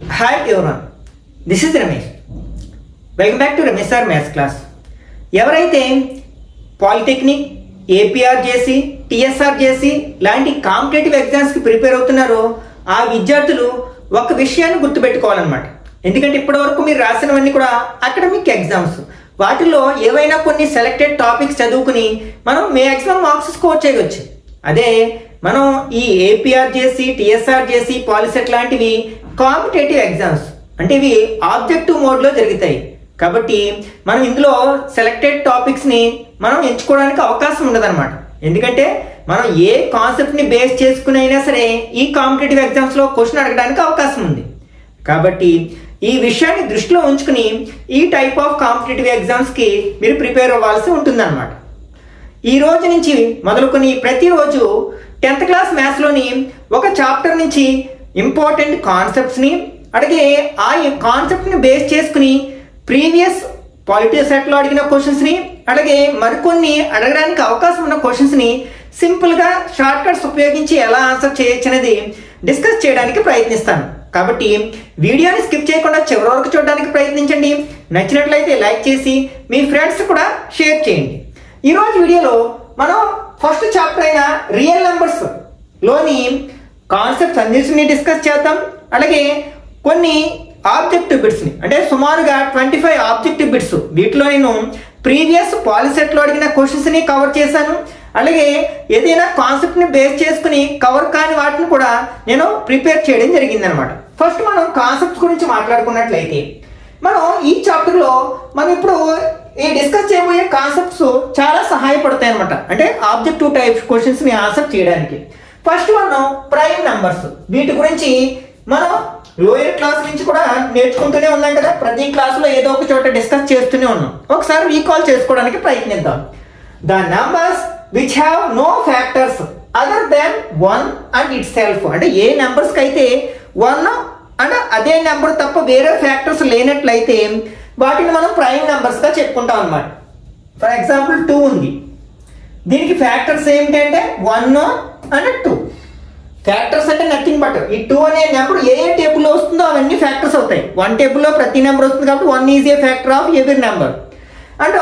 Hi everyone, this is Ramesh. Welcome back to Ramesh Sir Maths class. ఎవరైతే polytechnic, APRJC, TSRJC లాంటి competitive ఎగ్జామ్స్కి prepare అవుతున్నారో ఆ విద్యార్థులు ఒక విషయాన్ని గుర్తుపెట్టుకోవాలన్నమాట. ఎందుకంటే ఇప్పటివరకు మీరు రాసినవన్నీ కూడా అకాడమిక్ ఎగ్జామ్స్. వాటిల్లో ఏవైనా కొన్ని సెలెక్టెడ్ టాపిక్స్ చదువుకుని మనం మ్యాక్సిమం మార్క్స్ స్కోర్ చేయవచ్చు. అదే మనం ఈ ఏపీఆర్జేసీ, టీఎస్ఆర్జేసీ, పాలిసెట్ లాంటివి కాంపిటేటివ్ ఎగ్జామ్స్, అంటే ఇవి ఆబ్జెక్టివ్ మోడ్లో జరుగుతాయి. కాబట్టి మనం ఇందులో సెలెక్టెడ్ టాపిక్స్ని మనం ఎంచుకోవడానికి అవకాశం ఉండదన్నమాట. ఎందుకంటే మనం ఏ కాన్సెప్ట్ని బేస్ చేసుకుని అయినా సరే ఈ కాంపిటేటివ్ ఎగ్జామ్స్లో క్వశ్చన్ అడగడానికి అవకాశం ఉంది. కాబట్టి ఈ విషయాన్ని దృష్టిలో ఉంచుకుని ఈ టైప్ ఆఫ్ కాంపిటేటివ్ ఎగ్జామ్స్కి మీరు ప్రిపేర్ అవ్వాల్సి ఉంటుందన్నమాట. ఈ రోజు నుంచి మొదలుకొని ప్రతిరోజు 10th క్లాస్ మ్యాథ్స్లోని ఒక చాప్టర్ నుంచి ఇంపార్టెంట్ కాన్సెప్ట్స్ని, అలాగే ఆ కాన్సెప్ట్ని బేస్ చేసుకుని ప్రీవియస్ పాలిటీ సెట్లో అడిగిన క్వశ్చన్స్ని, అలాగే మరికొన్ని అడగడానికి అవకాశం ఉన్న క్వశ్చన్స్ని సింపుల్గా షార్ట్ కట్స్ ఉపయోగించి ఎలా ఆన్సర్ చేయొచ్చు అనేది డిస్కస్ చేయడానికి ప్రయత్నిస్తాను. కాబట్టి వీడియోని స్కిప్ చేయకుండా చివరి వరకు చూడడానికి ప్రయత్నించండి. నచ్చినట్లయితే లైక్ చేసి మీ ఫ్రెండ్స్ కూడా షేర్ చేయండి. ఈరోజు వీడియోలో మనం ఫస్ట్ చాప్టర్ అయిన రియల్ నెంబర్స్ లోని కాన్సెప్ట్స్ అన్నిటిని డిస్కస్ చేద్దాం. అలాగే కొన్ని ఆబ్జెక్టివ్ బిట్స్ని, అంటే సుమారుగా 25 ఆబ్జెక్టివ్ బిట్స్, వీటిలో నేను ప్రీవియస్ పాలిసెట్లో అడిగిన క్వశ్చన్స్ని కవర్ చేశాను. అలాగే ఏదైనా కాన్సెప్ట్ని బేస్ చేసుకుని కవర్ కాని వాటిని కూడా నేను ప్రిపేర్ చేయడం జరిగిందనమాట. ఫస్ట్ మనం కాన్సెప్ట్స్ గురించి మాట్లాడుకున్నట్లయితే మనం ఈ చాప్టర్లో మనం ఇప్పుడు ఈ డిస్కస్ చేయబోయే కాన్సెప్ట్స్ చాలా సహాయపడతాయి అనమాట. అంటే ఆబ్జెక్టివ్ టైప్స్ క్వశ్చన్స్ని ఆన్సర్ చేయడానికి. ఫస్ట్ మనం ప్రైమ్ నెంబర్స్, వీటి గురించి మనం లోయర్ క్లాస్ నుంచి కూడా నేర్చుకుంటూనే ఉన్నాం కదా. ప్రతి క్లాసులో ఏదో ఒక చోట డిస్కస్ చేస్తూనే ఉన్నాం. ఒకసారి రీకాల్ చేసుకోవడానికి ప్రయత్నిద్దాం. The numbers which have no factors other than 1 and itself, అంటే ఏ నెంబర్స్కి అయితే 1 అండ్ అదే నెంబర్ తప్ప వేరే ఫ్యాక్టర్స్ లేనట్లయితే వాటిని మనం ప్రైమ్ నెంబర్స్గా చెప్పుకుంటాం అనమాట. ఫర్ ఎగ్జాంపుల్ 2 ఉంది, దీనికి ఫ్యాక్టర్స్ ఏమిటంటే 1 అండ్ 2. ఫ్యాక్టర్స్ అంటే నథింగ్ బట్ ఈ 2 అనే నెంబర్ ఏ టేబుల్లో వస్తుందో అవన్నీ ఫ్యాక్టర్స్ అవుతాయి. 1 టేబుల్లో ప్రతి నెంబర్ వస్తుంది కాబట్టి 1 is a factor of every number. And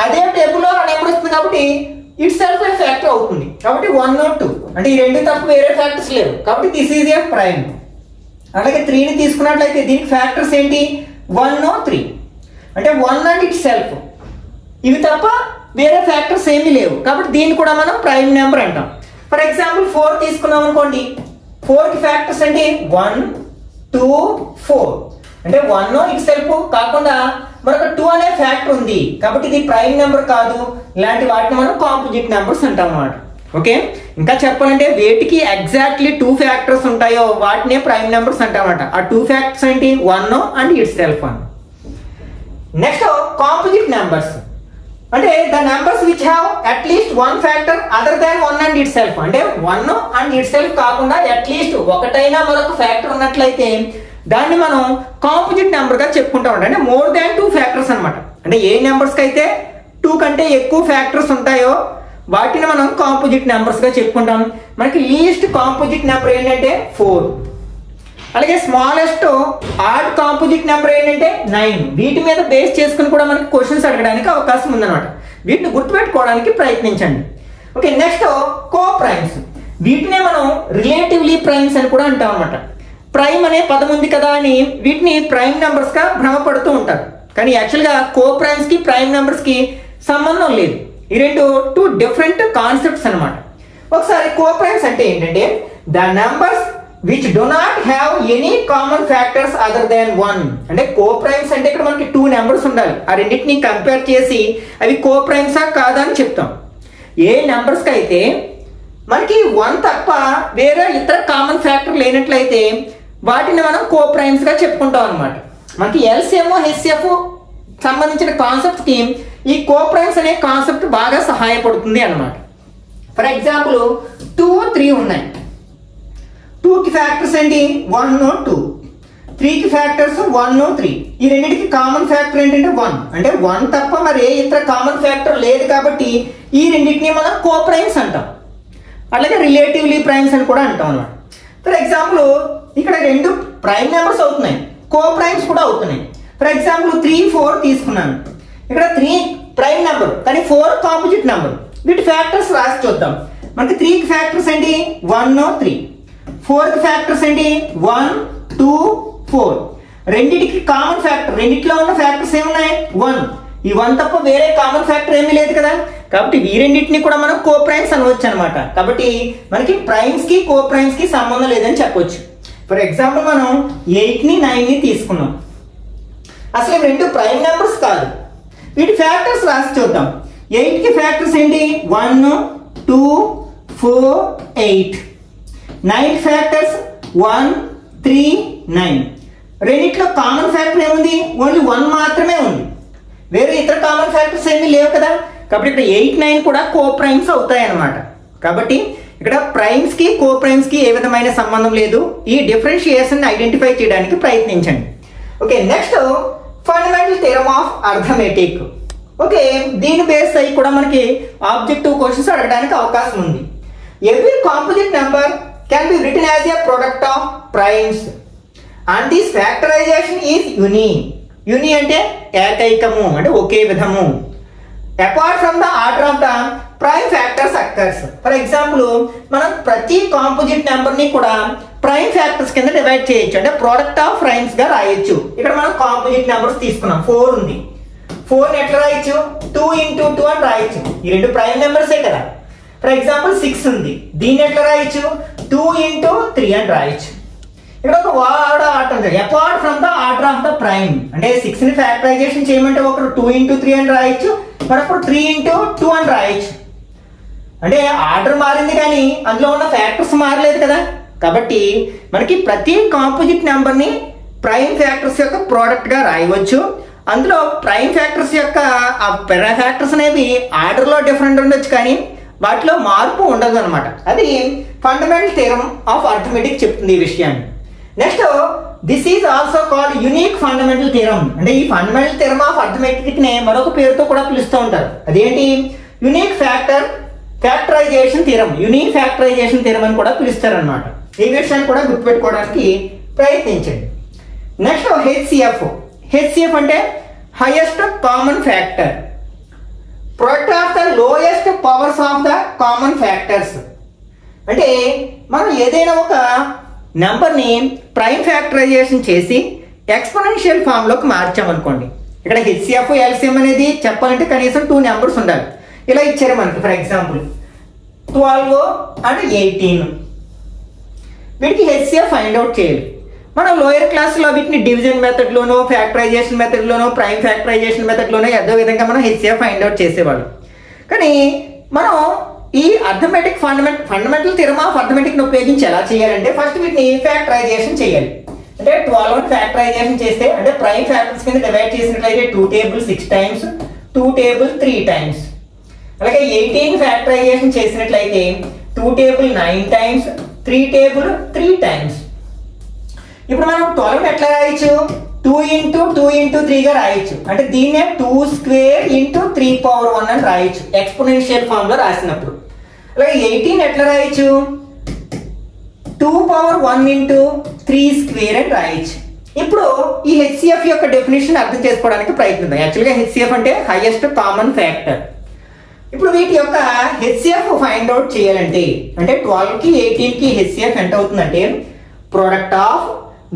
అదే టేబుల్లో ఆ నెంబర్ వస్తుంది కాబట్టి ఇట్ సెల్ఫ్ ఏ ఫ్యాక్టర్ అవుతుంది. కాబట్టి 1 2, అంటే ఈ రెండు తప్ప వేరే ఫ్యాక్టర్స్ లేవు. కాబట్టి దిస్ ఈజ్ ఏ ప్రైమ్. అలాగే 3ని తీసుకున్నట్లయితే దీనికి ఫ్యాక్టర్స్ ఏంటి? 1 3, అంటే 1 అండ్ ఇట్ సెల్ఫ్, ఇవి తప్ప వేరే ఫ్యాక్టర్స్ ఏమీ లేవు. కాబట్టి దీన్ని కూడా మనం ప్రైమ్ నెంబర్ అంటాం. ఫర్ ఎగ్జాంపుల్ 4 తీసుకున్నాం అనుకోండి, 4కి ఫ్యాక్టర్స్ అంటే 1 2 4, అంటే 1 ఇట్ సెల్ఫ్ కాకుండా మరొక 2 అనే ఫ్యాక్టర్ ఉంది కాబట్టి ఇది ప్రైమ్ నెంబర్ కాదు. ఇలాంటి వాటిని మనం కాంపోజిట్ నెంబర్స్ అంటాం అన్నమాట. ఓకే, ఇంకా చెప్పాలంటే వేటికి ఎగ్జాక్ట్లీ 2 ఫ్యాక్టర్స్ ఉంటాయో వాటినే ప్రైమ్ నెంబర్స్ అంటామన్నమాట. ఆ 2 ఫ్యాక్టర్స్ ఏంటి? 1 అండ్ ఇట్ సెల్ఫ్ అని. నెక్స్ట్ కాంపోజిట్ నెంబర్స్, అంటే the numbers which have at least 1 factor other than 1 and itself, అంటే 1 అండ్ ఇట్ సెల్ఫ్ కాకుండా అట్లీస్ట్ ఒకటైనా మరొక ఫ్యాక్టర్ ఉన్నట్లయితే దాన్ని మనం కాంపోజిట్ నెంబర్గా చెప్పుకుంటా ఉంటాం. అంటే మోర్ దాన్ 2 ఫ్యాక్టర్స్ అనమాట. అంటే ఏ నెంబర్స్కి అయితే 2 కంటే ఎక్కువ ఫ్యాక్టర్స్ ఉంటాయో వాటిని మనం కాంపోజిట్ నెంబర్స్గా చెప్పుకుంటాం. మనకి లీస్ట్ కాంపోజిట్ నెంబర్ ఏంటంటే 4. అలాగే స్మాలెస్ట్ ఆడ్ కాంపోజిట్ నెంబర్ ఏంటంటే 9. వీటి మీద బేస్ చేసుకుని కూడా మనకి క్వశ్చన్స్ అడగడానికి అవకాశం ఉందన్నమాట. వీటిని గుర్తుపెట్టుకోవడానికి ప్రయత్నించండి. ఓకే, నెక్స్ట్ కో ప్రైమ్స్, వీటినే మనం రిలేటివ్లీ ప్రైమ్స్ అని కూడా అంటాం అనమాట. ప్రైమ్ అనే పదం ఉంది కదా అని వీటిని ప్రైమ్ నెంబర్స్గా భ్రమపడుతూ ఉంటారు. కానీ యాక్చువల్గా కో ప్రైమ్స్కి ప్రైమ్ నెంబర్స్కి సంబంధం లేదు. ఈ రెండు 2 డిఫరెంట్ కాన్సెప్ట్స్ అనమాట. ఒకసారి కో ప్రైమ్స్ అంటే ఏంటంటే the numbers which do not have any common factors other than 1, అంటే కో ప్రైమ్స్ అంటే ఇక్కడ మనకి 2 నెంబర్స్ ఉండాలి. ఆ రెండింటిని కంపేర్ చేసి అవి కో ప్రైమ్సా కాదా అని చెప్తాం. ఏ నెంబర్స్కి అయితే మనకి 1 తప్ప వేరే ఇతర కామన్ ఫ్యాక్టర్ లేనట్లయితే వాటిని మనం కో ప్రైమ్స్గా చెప్పుకుంటాం అనమాట. మనకి ఎల్సిఎం హెచ్సిఎఫ్ సంబంధించిన కాన్సెప్ట్కి ఈ కో ప్రైమ్స్ అనే కాన్సెప్ట్ బాగా సహాయపడుతుంది అనమాట. ఫర్ ఎగ్జాంపుల్ 2 3 ఉన్నాయి. 2కి ఫ్యాక్టర్స్ ఏంటి? 1 2. 3కి ఫ్యాక్టర్స్ 1 3. ఈ రెండింటికి కామన్ ఫ్యాక్టర్ ఏంటంటే 1, అంటే 1 తప్ప మరి ఏ ఇతర కామన్ ఫ్యాక్టర్ లేదు కాబట్టి ఈ రెండింటిని మనం కో ప్రైమ్స్ అంటాం. అలాగే రిలేటివ్లీ ప్రైమ్స్ అని కూడా అంటాం అనమాట. ఫర్ ఎగ్జాంపుల్ ఇక్కడ రెండు ప్రైమ్ నెంబర్స్ అవుతున్నాయి, కో ప్రైమ్స్ కూడా అవుతున్నాయి. ఫర్ ఎగ్జాంపుల్ 3, 4 తీసుకున్నాను. ఇక్కడ 3 ప్రైమ్ నెంబర్ కానీ 4 కాంపోజిట్ నెంబర్. వీటి ఫ్యాక్టర్స్ రాసి చూద్దాం. మనకి 3కి ఫ్యాక్టర్స్ ఏంటి? 1, 3. 4కి ఫ్యాక్టర్స్ ఏంటి? 1, 2, 4. రెండిటికి కామన్ ఫ్యాక్టర్, రెండిట్లో ఉన్న ఫ్యాక్టర్స్ ఏమున్నాయి? 1. ఈ 1 తప్ప వేరే కామన్ ఫ్యాక్టర్ ఏమీ లేదు కదా. కాబట్టి ఈ రెండింటిని కూడా మనం కో ప్రైమ్స్ అనవచ్చు అనమాట. కాబట్టి మనకి ప్రైమ్స్ కి కో ప్రైమ్స్ కి సంబంధం లేదని చెప్పొచ్చు. ఫర్ ఎగ్జాంపుల్ మనం 8ని 9ని తీసుకున్నాం. అసలు ఇవి రెండు ప్రైమ్ నెంబర్స్ కాదు. వీటి ఫ్యాక్టర్స్ రాసి చూద్దాం. 8కి ఫ్యాక్టర్స్ ఏంటి? 1, 2, 4, 8. 9 ఫ్యాక్టర్స్ 1, 3, 9. రెండిట్లో కామన్ ఫ్యాక్టర్ ఏముంది? ఓన్లీ 1 మాత్రమే ఉంది, వేరే ఇతర కామన్ ఫ్యాక్టర్స్ ఏమీ లేవు కదా. కాబట్టి ఇక్కడ 8, 9 కూడా కో ప్రైమ్స్ అవుతాయి అన్నమాట. కాబట్టి ఇక్కడ ప్రైమ్స్ కి కో ప్రైమ్స్ కి ఏ విధమైన సంబంధం లేదు. ఈ డిఫరెన్షియేషన్ ఐడెంటిఫై చేయడానికి ప్రయత్నించండి. Okay, next fundamental theorem of arithmetic. Okay, దీని బేస్ అయ్యి కూడా మనకి ఆబ్జెక్టివ్ క్వశ్చన్స్ అడగడానికి అవకాశం ఉంది. Every composite number can be written as a product of primes and this factorization is unique. Unique అంటే ఏకైకము, అంటే ఒకే విధము. Apart from the order of the prime factors occurs. For example మనం ప్రతి కాంపోజిట్ నెంబర్ ని కూడా ప్రైమ్ ఫ్యాక్టర్స్ కింద డివైడ్ చేయొచ్చు, అంటే ప్రోడక్ట్ ఆఫ్ ప్రైమ్స్ గా రాయొచ్చు. ఇక్కడ మనం కాంపోజిట్ నెంబర్స్ తీసుకున్నాం. 4 ఉంది. 4 ఎట్లా రాయొచ్చు? 2 into 2 అని రాయొచ్చు. ఈ రెండు ప్రైమ్ నెంబర్సే కదా. ఫర్ ఎగ్జాంపుల్ 6 ఉంది. దీన్ని ఎట్లా రాయొచ్చు? 2 into 3 అని రాయొచ్చు. ఇక్కడ ఒక word order, apart from the order of the prime, అంటే 6ని ఫ్యాక్టరైజేషన్ చేయమంటే ఒకరు 2 into 3 అని రాయొచ్చు, మరొకరు 3 into 2 అని రాయొచ్చు. అంటే ఆర్డర్ మారింది కానీ అందులో ఉన్న ఫ్యాక్టర్స్ మారలేదు కదా. కాబట్టి మనకి ప్రతి కాంపోజిట్ నెంబర్ ని ప్రైమ్ ఫ్యాక్టర్స్ యొక్క ప్రోడక్ట్ గా రాయవచ్చు. అందులో ప్రైమ్ ఫ్యాక్టర్స్ యొక్క ఫ్యాక్టర్స్ అనేవి ఆర్డర్ లో డిఫరెంట్ ఉండొచ్చు కానీ వాటిలో మార్పు ఉండదు అనమాట. అది ఫండమెంటల్ థియరమ్ ఆఫ్ అర్థమెటిక్ చెప్తుంది ఈ విషయాన్ని. Next this is also called unique fundamental theorem. అంటే ఈ ఫండమెంటల్ థియరమ్ ఆఫ్ అర్థమెటిక్ ని మరొక పేరుతో కూడా పిలుస్తూ ఉంటారు. అదేంటి? Unique factorization theorem, unique factorization theorem అని కూడా పిలుస్తారు అనమాట. ఈ విషయాన్ని కూడా గుర్తుపెట్టుకోవడానికి ప్రయత్నించండి. Next HCF. హెచ్సిఎఫ్ అంటే highest common factor, product of the lowest powers of the common factors. అంటే మనం ఏదైనా ఒక నెంబర్ని ప్రైమ్ ఫ్యాక్టరైజేషన్ చేసి ఎక్స్పోనెన్షియల్ ఫామ్లోకి మార్చామనుకోండి. ఇక్కడ హెచ్సిఎఫ్ ఎల్సిఎం అనేది చెప్పాలంటే కనీసం 2 నెంబర్స్ ఉండాలి. ఇలా ఇచ్చారు మనకి. For example 12 and 18. వీటికి హెచ్సిఎఫ్ ఫైండ్ అవుట్ చేయాలి. మనం లోయర్ క్లాస్లో వీటిని డివిజన్ మెథడ్లోనో ఫ్యాక్టరైజేషన్ మెథడ్లోనో ప్రైమ్ ఫ్యాక్టరైజేషన్ మెథడ్లోనో ఏదో విధంగా మనం హెచ్సిఎఫ్ ఫైండ్ అవుట్ చేసేవాళ్ళం. కానీ మనం ఈ arithmetic fundamental theorem of arithmetic ని ఉపయోగించి ఎలా చేయాలంటే ఫస్ట్ వీటిని ఫ్యాక్టరైజేషన్ చేయాలి. అంటే 12 ఫ్యాక్టరైజేషన్ చేస్తే అంటే ప్రైమ్ ఫ్యాక్టర్స్ కింద డివైడ్ చేసినట్లయితే 2 tables 6 times, 2 tables 3 times. అలాగే 18 ఫ్యాక్టరైజేషన్ చేసినట్లయితే 2 tables 9 times, 3 tables 3 times. ఇప్పుడు మనం 12 ఎట్లా రాయొచ్చు? 2 into 2 into 3 గా రాయొచ్చు. అంటే దీన్నే 2 square into 3 power 1 అని రాయొచ్చు ఎక్స్పోనెన్షియల్ ఫామ్ లో రాసినప్పుడు. అలాగే 18 ఎట్లా రాయొచ్చు? 2 power 1 into 3 square అని రాయొచ్చు. ఇప్పుడు ఈ హెచ్సిఎఫ్ యొక్క డెఫినేషన్ అర్థం చేసుకోవడానికి ప్రయత్నిద్దాం. యాక్చువల్గా హెచ్సిఎఫ్ అంటే హైయెస్ట్ కామన్ ఫ్యాక్టర్. ఇప్పుడు వీటి యొక్క హెచ్సిఎఫ్ ఫైండ్ అవుట్ చేయాలంటే అంటే 12కి 18కి హెచ్సిఎఫ్ ఎంత అవుతుందంటే product of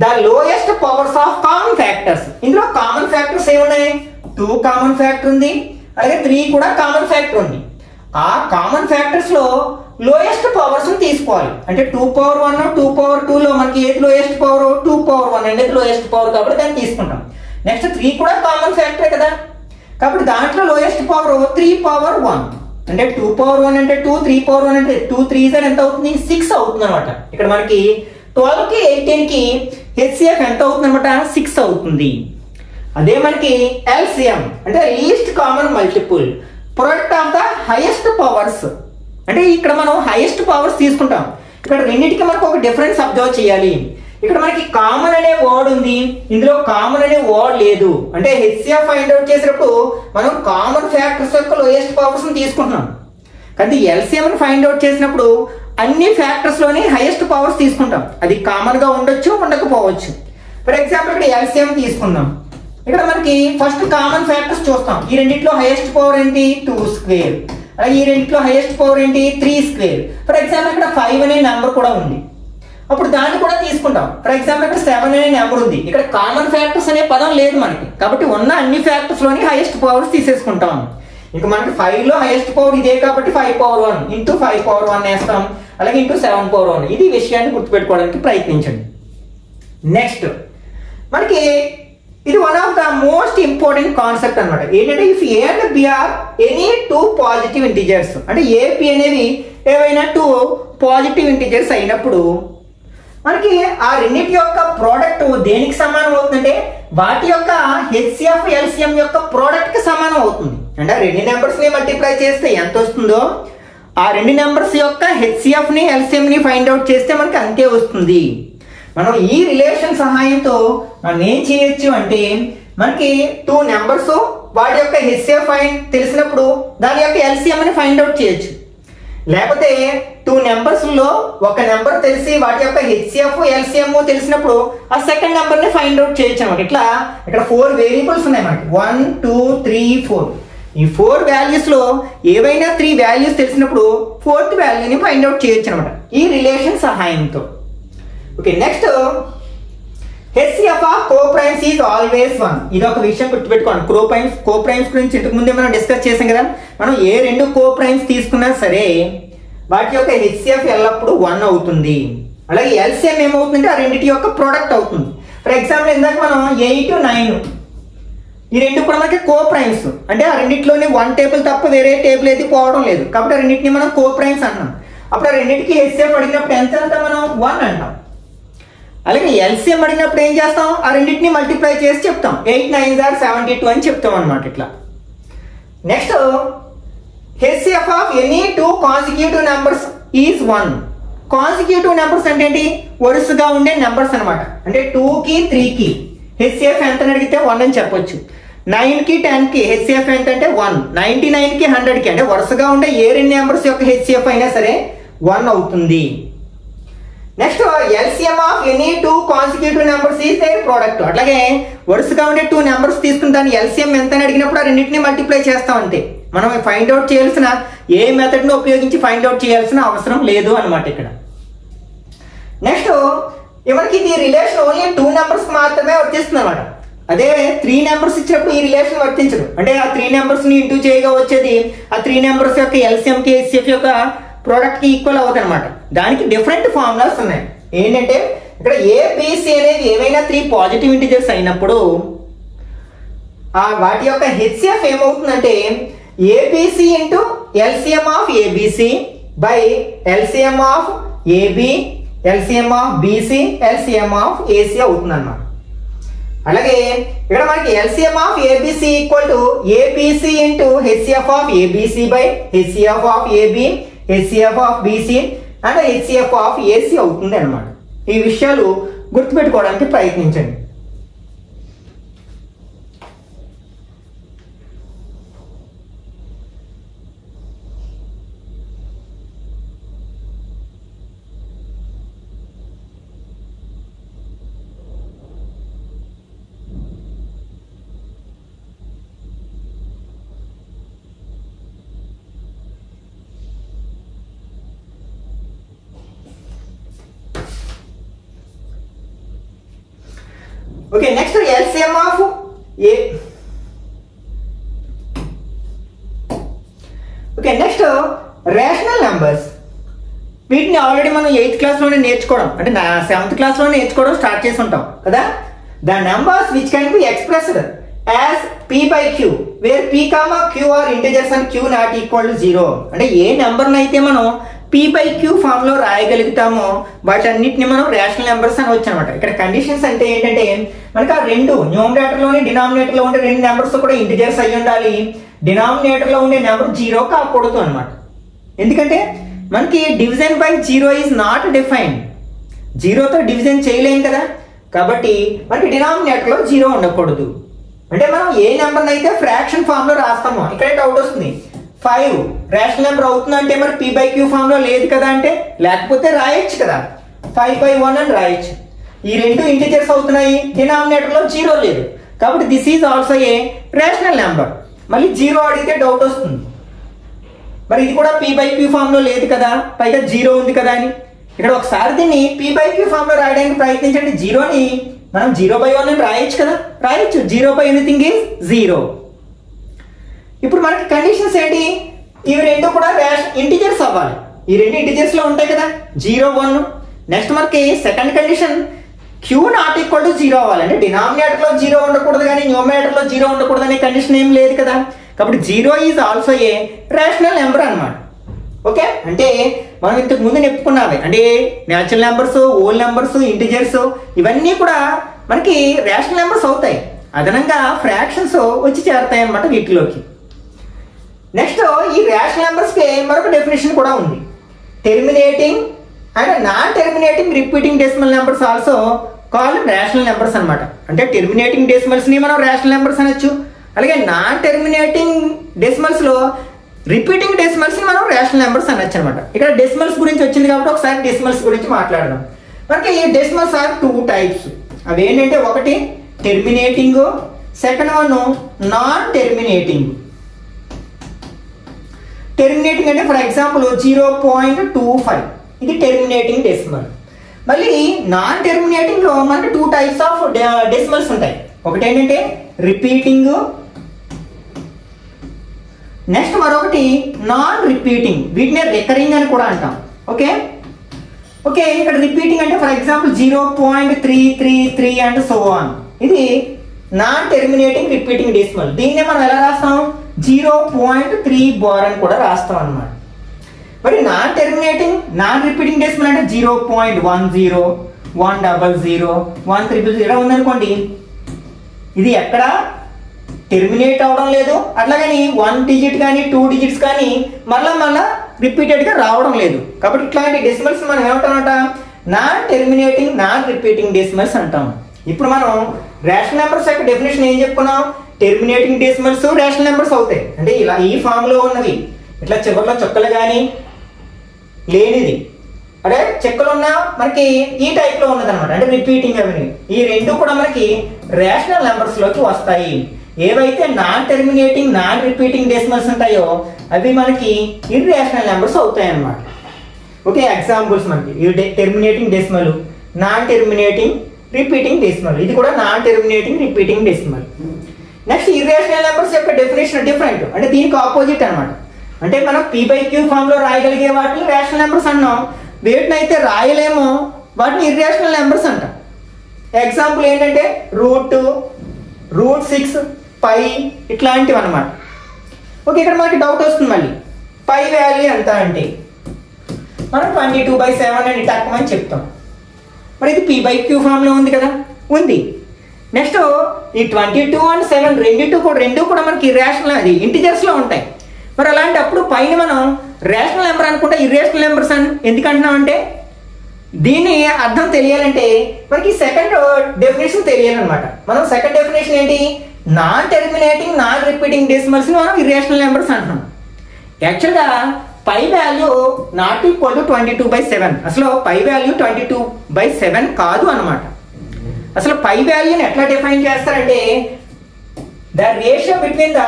the lowest powers of common factors. ఇందులో కామన్ ఫ్యాక్టర్స్ ఏమున్నాయి? 2 కామన్ ఫ్యాక్టర్ ఉంది, అలాగే 3 కూడా కామన్ ఫ్యాక్టర్ ఉంది. ఆ కామన్ ఫ్యాక్టర్స్ లో లోయెస్ట్ పవర్స్ తీసుకోవాలి. అంటే 2 power 1, 2 power 2 లో మనకి ఏది లోయెస్ట్ పవర్? 2 power 1 అనేది లోయెస్ట్ పవర్ కాబట్టి దాన్ని తీసుకుంటాం. నెక్స్ట్ 3 కూడా కామన్ ఫ్యాక్టరే కదా, కాబట్టి దాంట్లో లోయెస్ట్ పవర్ 3 power 1. అంటే 2 power 1 అంటే 2, 3 power 1 అంటే 2, 3 ఎంత అవుతుంది? 6 అవుతుంది అనమాట. ఇక్కడ మనకి 12కి 18కి హెచ్సిఎఫ్ ఎంత అవుతుంది అనమాట? 6 అవుతుంది. అదే మనకి ఎల్సిఎం అంటే least common multiple, product of the highest powers. అంటే ఇక్కడ మనం హైయెస్ట్ పవర్స్ తీసుకుంటాం. ఇక్కడ రెండింటికి మనకు ఒక డిఫరెన్స్ అబ్జర్వ్ చేయాలి. ఇక్కడ మనకి కామన్ అనే వర్డ్ ఉంది, ఇందులో కామన్ అనే వర్డ్ లేదు. అంటే హెచ్సిఎఫ్ ఫైండ్ అవుట్ చేసినప్పుడు మనం కామన్ ఫ్యాక్టర్స్ యొక్క లోయెస్ట్ పవర్స్ తీసుకుంటున్నాం. కానీ ఎల్సిఎం ఫైండ్ అవుట్ చేసినప్పుడు అన్ని ఫ్యాక్టర్స్లోని హైయెస్ట్ పవర్స్ తీసుకుంటాం. అది కామన్గా ఉండొచ్చు, ఉండకపోవచ్చు. ఫర్ ఎగ్జాంపుల్ ఇక్కడ ఎల్సిఎం తీసుకుందాం. ఇక్కడ మనకి ఫస్ట్ కామన్ ఫ్యాక్టర్స్ చూస్తాం. ఈ రెండిట్లో హైయెస్ట్ పవర్ ఏంటి? 2 స్క్వేర్. అలాగే ఈ రెండిట్లో హైయెస్ట్ పవర్ ఏంటి? 3 స్క్వేర్. ఫర్ ఎగ్జాంపుల్ ఇక్కడ 5 అనే నెంబర్ కూడా ఉంది, అప్పుడు దాన్ని కూడా తీసుకుంటాం. ఫర్ ఎగ్జాంపుల్ ఇక్కడ 7 అనే నెంబర్ ఉంది, ఇక్కడ కామన్ ఫ్యాక్టర్స్ అనే పదం లేదు మనకి, కాబట్టి ఉన్న అన్ని ఫ్యాక్టర్స్లోని హైయెస్ట్ పవర్స్ తీసేసుకుంటాం. ఇంకా మనకి 5లో హైయెస్ట్ పవర్ ఇదే కాబట్టి 5 పవర్ 1 ఇంటూ 5 పవర్ 1 వేస్తాం, అలాగే ఇంటూ 7 పవర్ 1. ఇది విషయాన్ని గుర్తుపెట్టుకోవడానికి ప్రయత్నించండి. నెక్స్ట్ మనకి ఇది one of the most important concept అనమాట. ఏంటంటే if a and b are any 2 positive integers, అంటే ఏపీ అనేవి ఏవైనా 2 పాజిటివ్ ఇంటిజర్స్ అయినప్పుడు మనకి ఆ రెండింటి యొక్క ప్రోడక్ట్ దేనికి సమానం అవుతుందంటే వాటి యొక్క హెచ్సిఎఫ్ ఎల్సిఎం యొక్క ప్రోడక్ట్ కి సమానం అవుతుంది. అంటే ఆ రెండు నెంబర్స్ ని మల్టిప్లై చేస్తే ఎంత వస్తుందో ఆ రెండు నెంబర్స్ యొక్క హెచ్సిఎఫ్ ని ఎల్సిఎం ని ఫైండ్ అవుట్ చేస్తే మనకి అంతే వస్తుంది. మనం ఈ రిలేషన్ సహాయంతో మనం ఏం చేయొచ్చు అంటే మనకి 2 నెంబర్స్ వాటి యొక్క హెచ్సిఎఫ్ తెలిసినప్పుడు దాని యొక్క ఎల్సిఎం ని ఫైండ్ అవుట్ చేయొచ్చు. లేకపోతే 2 నెంబర్స్ లో ఒక నెంబర్ తెలిసి వాటి యొక్క హెచ్సిఎఫ్ ఎల్సిఎం తెలిసినప్పుడు ఆ సెకండ్ నెంబర్ ని ఫైండ్ అవుట్ చేయొచ్చు అనమాట. ఇట్లా ఇక్కడ 4 వేరియబుల్స్ ఉన్నాయి మనకి, 1 2 3 4. ఈ 4 వాల్యూస్ లో ఏవైనా 3 వాల్యూస్ తెలిసినప్పుడు 4th వాల్యూని ఫైండ్ అవుట్ చేయొచ్చు అనమాట ఈ రిలేషన్ సహాయంతో. Okay, next HCF of coprimes is always 1. ఇది ఒక విషయం గుర్తుపెట్టుకోండి. కోప్రైమ్స్ గురించి ఇంతకు ముందే మనం డిస్కస్ చేసాం కదా. మనం ఏ 2 కోప్రైమ్స్ తీసుకున్నా సరే వాటి యొక్క హెచ్సిఎఫ్ ఎల్లప్పుడూ 1 అవుతుంది. అలాగే ఎల్సిఎం ఏమవుతుందంటే ఆ రెండింటి యొక్క ప్రోడక్ట్ అవుతుంది. ఫర్ ఎగ్జాంపుల్ ఇందాక మనం 8 9 ఈ రెండు కూడా మనకి కోప్రైమ్స్, అంటే ఆ రెండింటిలోని 1 టేబుల్ తప్ప వేరే టేబుల్ ఏది పోవడం లేదు, కాబట్టి ఆ రెండింటిని మనం కోప్రైమ్స్ అన్నాం. అప్పుడు ఆ రెండింటికి హెచ్సిఎఫ్ అడిగినప్పుడు ఎంత అంటాం మనం? 1 అంటాం. అలాగే ఎల్సిఎం అడిగినప్పుడు ఏం చేస్తాం? ఆ రెండింటిని మల్టిప్లై చేసి చెప్తాం. 8 9 are 72 అని చెప్తాం అనమాట. ఇట్లా next HCF of any 2 consecutive numbers is 1. Consecutive numbers అంటే ఏంటి? వరుసగా ఉండే నెంబర్స్ అనమాట. అంటే 2కి 3కి హెచ్సిఎఫ్ ఎంత అని అడిగితే 1 అని చెప్పొచ్చు. 9కి 10కి హెచ్సిఎఫ్ ఎంత అంటే 1. 99కి 100కి అంటే వరుసగా ఉండే ఏ 2 నెంబర్స్ యొక్క హెచ్సిఎఫ్ అయినా సరే 1 అవుతుంది. Next LCM of any 2 consecutive numbers is their product. అట్లాగే వరుసగా ఉండే 2 నెంబర్స్ తీసుకుని దాని ఎల్సిఎం ఎంత అని అడిగినప్పుడు ఆ రెండింటిని మల్టిప్లై చేస్తాం అంతే. మనం ఫైండ్ అవుట్ చేయాల్సిన ఏ మెథడ్ ను ఉపయోగించి ఫైండ్ అవుట్ చేయాల్సిన అవసరం లేదు అనమాట ఇక్కడ. నెక్స్ట్ మనకి ఇది రిలేషన్ ఓన్లీ 2 నెంబర్స్ మాత్రమే వర్తిస్తుంది అనమాట. అదే 3 నెంబర్స్ ఇచ్చినప్పుడు ఈ రిలేషన్ వర్తించదు. అంటే ఆ 3 నెంబర్స్ ని ఇంటూ చేయగా వచ్చేది ఆ 3 నెంబర్స్ యొక్క ఎల్సిఎం కి హెచ్సిఎఫ్ యొక్క ప్రోడక్ట్ కి ఈక్వల్ అవుతుంది అనమాట. దానికి డిఫరెంట్ ఫార్ములాస్ ఉన్నాయి. ఏంటంటే ఇక్కడ ఏబిసి అనేది ఏమైనా 3 పాజిటివ్ ఇంటిజర్స్ అయినప్పుడు ఆ వాటి యొక్క హెచ్సిఎఫ్ ఏమవుతుందంటే ABC into LCM of ABC by LCM of AB LCM of BC LCM of AC అవుతుంది అన్నమాట. అలాగే ఇక్కడ మనకి LCM of ABC equal to ABC into HCF of ABC by HCF of AB HCF of BC and HCF of AC అవుతుంది అనమాట. ఈ విషయాలు గుర్తుపెట్టుకోవడానికి ప్రయత్నించండి. Okay, next LCM of A. Okay, next rational numbers. వీటిని ఆల్రెడీ మనం 8th క్లాస్లోనే నేర్చుకోవడం, అంటే 7th క్లాస్లో నేర్చుకోవడం స్టార్ట్ చేసి ఉంటాం కదా. The numbers which can be expressed as p by q where p, q are integers and q not equal to 0. అంటే ఏ నెంబర్ని అయితే మనం p by q ఫామ్ లో రాయగలుగుతామో వాటన్నిటిని మనం రేషనల్ నెంబర్స్ అని వచ్చు అనమాట. ఇక్కడ కండిషన్స్ అంటే ఏంటంటే మనకి ఆ రెండు న్యూమరేటర్ లోని డినామినేటర్ లో ఉండే 2 నెంబర్స్ కూడా ఇంటిజర్స్ అయ్యి ఉండాలి. డినామినేటర్ లో ఉండే నెంబర్ 0 కాకూడదు అనమాట. ఎందుకంటే మనకి division by 0 is not defined. 0తో డివిజన్ చేయలేం కదా, కాబట్టి మనకి డినామినేటర్ లో 0 ఉండకూడదు. అంటే మనం ఏ నెంబర్ని అయితే ఫ్రాక్షన్ ఫామ్ లో రాస్తామో, ఇక్కడ డౌట్ వస్తుంది. 5 రేషనల్ నెంబర్ అవుతుందంటే మరి p/q ఫామ్ లో లేదు కదా అంటే లేకపోతే రాయొచ్చు కదా 5/1 అని రాయొచ్చు. ఈ రెండు ఇంటిజర్స్ అవుతున్నాయి, డినామినేటర్ లో 0 లేదు కాబట్టి this is also a rational number. మళ్ళీ 0 అడిగితే డౌట్ వస్తుంది, మరి ఇది కూడా p/q ఫామ్ లో లేదు కదా, పైగా 0 ఉంది కదా అని. ఇక్కడ ఒకసారి దీన్ని p/q ఫామ్ లో రాయడానికి ప్రయత్నించండి. 0ని మనం 0/1 అని రాయొచ్చు కదా, రాయొచ్చు. 0/ఎనీథింగ్ ఈజ్ 0. ఇప్పుడు మనకి కండిషన్స్ ఏంటి, ఇవి రెండు కూడా ఇంటిజర్స్ అవ్వాలి. ఈ రెండు ఇంటిజర్స్ లో ఉంటాయి కదా 0, 1. నెక్స్ట్ మనకి second condition q not equal to 0 అవ్వాలి. అంటే డినామినేటర్ లో 0 ఉండకూడదు కానీ న్యూమరేటర్ లో 0 ఉండకూడదు అనే కండిషన్ ఏం లేదు కదా, కాబట్టి 0 is also a rational number అన్నమాట. ఓకే, అంటే మనం ఇంతకు ముందు చెప్పుకున్నామే, అంటే natural numbers, whole numbers, integers ఇవన్నీ కూడా మనకి రేషనల్ నెంబర్స్ అవుతాయి. అదనంగా ఫ్రాక్షన్స్ వచ్చి చేరతాయి అన్నమాట వీటిలోకి. నెక్స్ట్ ఈ రేషనల్ నెంబర్స్ కి మరొక డెఫినేషన్ కూడా ఉంది. Terminating and non terminating repeating decimal numbers also called rational numbers అన్నమాట. అంటే టెర్మినేటింగ్ డెసిమల్స్ ని మనం రేషనల్ నెంబర్స్ అనొచ్చు, అలాగే నాన్ టెర్మినేటింగ్ డెసిమల్స్ లో రిపీటింగ్ డెసిమల్స్ ని మనం రేషనల్ నెంబర్స్ అనొచ్చు అనమాట. ఇక్కడ డెసిమల్స్ గురించి వచ్చింది కాబట్టి ఒకసారి డెసిమల్స్ గురించి మాట్లాడదాం. మనకి ఈ డెసిమల్స్ ఆర్ 2 టైప్స్. అవి ఏంటంటే ఒకటి terminating, second one non terminating. Terminating అంటే ఫర్ ఎగ్జాంపుల్ 0.25 ఇది టెర్మినేటింగ్ డెసిమల్. మళ్ళీ నాన్ టెర్మినేటింగ్ లో మనకి 2 టైప్స్ ఆఫ్ డెసిమల్స్ ఉంటాయి. ఒకటి ఏంటంటే రిపీటింగ్, నెక్స్ట్ మరొకటి నాన్ రిపీటింగ్, వీటినే రికరింగ్ అని కూడా అంటాం. ఓకే ఓకే ఇక్కడ రిపీటింగ్ అంటే for example 0.333 and so on, ఇది నాన్ టెర్మినేటింగ్ రిపీటింగ్ డెసిమల్. దీన్నే మనం ఎలా రాస్తాం, 0.3 బార్ అని కూడా రాస్తాం అన్నమాట. మరి non terminating non repeating decimal అంటే 0.10, 100, 100, 100 ఉందనుకోండి, ఇది ఎక్కడ టెర్మినేట్ అవడం లేదు, అట్లాగని 1 డిజిట్ కానీ 2 డిజిట్స్ కానీ మళ్ళా రిపీటెడ్ గా రావడం లేదు. కాబట్టి ఇట్లాంటి డెసిమల్స్ మనం ఏమంటామంట, non terminating non repeating decimals అంటాం. ఇప్పుడు మనం రేషనల్ నెంబర్స్ యొక్క డెఫినేషన్ ఏం చెప్పుకున్నాం, టెర్మినేటింగ్ డెసిమల్స్ రేషనల్ నెంబర్స్ అవుతాయి. అంటే ఇలా ఈ ఫామ్ లో ఉన్నవి, ఇట్లా చివరిలో చుక్కలు కానీ లేనిది, అంటే చెక్కలు ఉన్న మనకి ఈ టైప్ లో ఉన్నది అనమాట, అంటే రిపీటింగ్ అవి. ఈ రెండు కూడా మనకి రేషనల్ నెంబర్స్ లోకి వస్తాయి. ఏవైతే non terminating non repeating decimals ఉంటాయో అవి మనకి ఇర్రేషనల్ నెంబర్స్ అవుతాయి అన్నమాట. ఓకే, ఎగ్జాంపుల్స్ మనకి terminating decimal, non terminating repeating decimal, ఇది కూడా non terminating repeating decimal. Next irrational numbers యొక్క డెఫినేషన్ డిఫరెంట్, అంటే దీనికి ఆపోజిట్ అనమాట. అంటే మనం p/q ఫామ్ లో రాయగలిగే వాటిని రేషనల్ నెంబర్స్ అన్నాం, వేటిని అయితే రాయలేమో వాటిని ఇర్రేషనల్ నెంబర్స్ అంటాం. ఎగ్జాంపుల్ ఏంటంటే √6, పై ఇట్లాంటివి అనమాట. ఓకే, ఇక్కడ మనకి డౌట్ వస్తుంది, మళ్ళీ పై వాల్యూ ఎంత అంటే మనం 22/7 అని టక్కమని చెప్తాం. మరి ఇది p/q ఫామ్ లో ఉంది కదా, ఉంది. నెక్స్ట్ ఈ 22 and 7 రెండు కూడా మనకి ఇర్రేషనల్, అది ఇంటిజర్స్ లో ఉంటాయి. మరి అలాంటప్పుడు పైన మనం రేషనల్ నెంబర్ అనుకుంటే ఇర్రేషనల్ నెంబర్స్ అని ఎందుకు అంటున్నాం అంటే, దీని అర్థం తెలియాలంటే మనకి సెకండ్ డెఫినేషన్ తెలియాలన్నమాట. మనం సెకండ్ డెఫినేషన్ ఏంటి, non terminating non repeating decimals ని మనం ఇర్రేషనల్ నెంబర్స్ అంటున్నాం. యాక్చువల్గా pi value not equal to 22/7, అసలు పై వాల్యూ 22/7 కాదు అనమాట. అసలు పై వాల్యూని ఎట్లా డిఫైన్ చేస్తారంటే, the ratio between the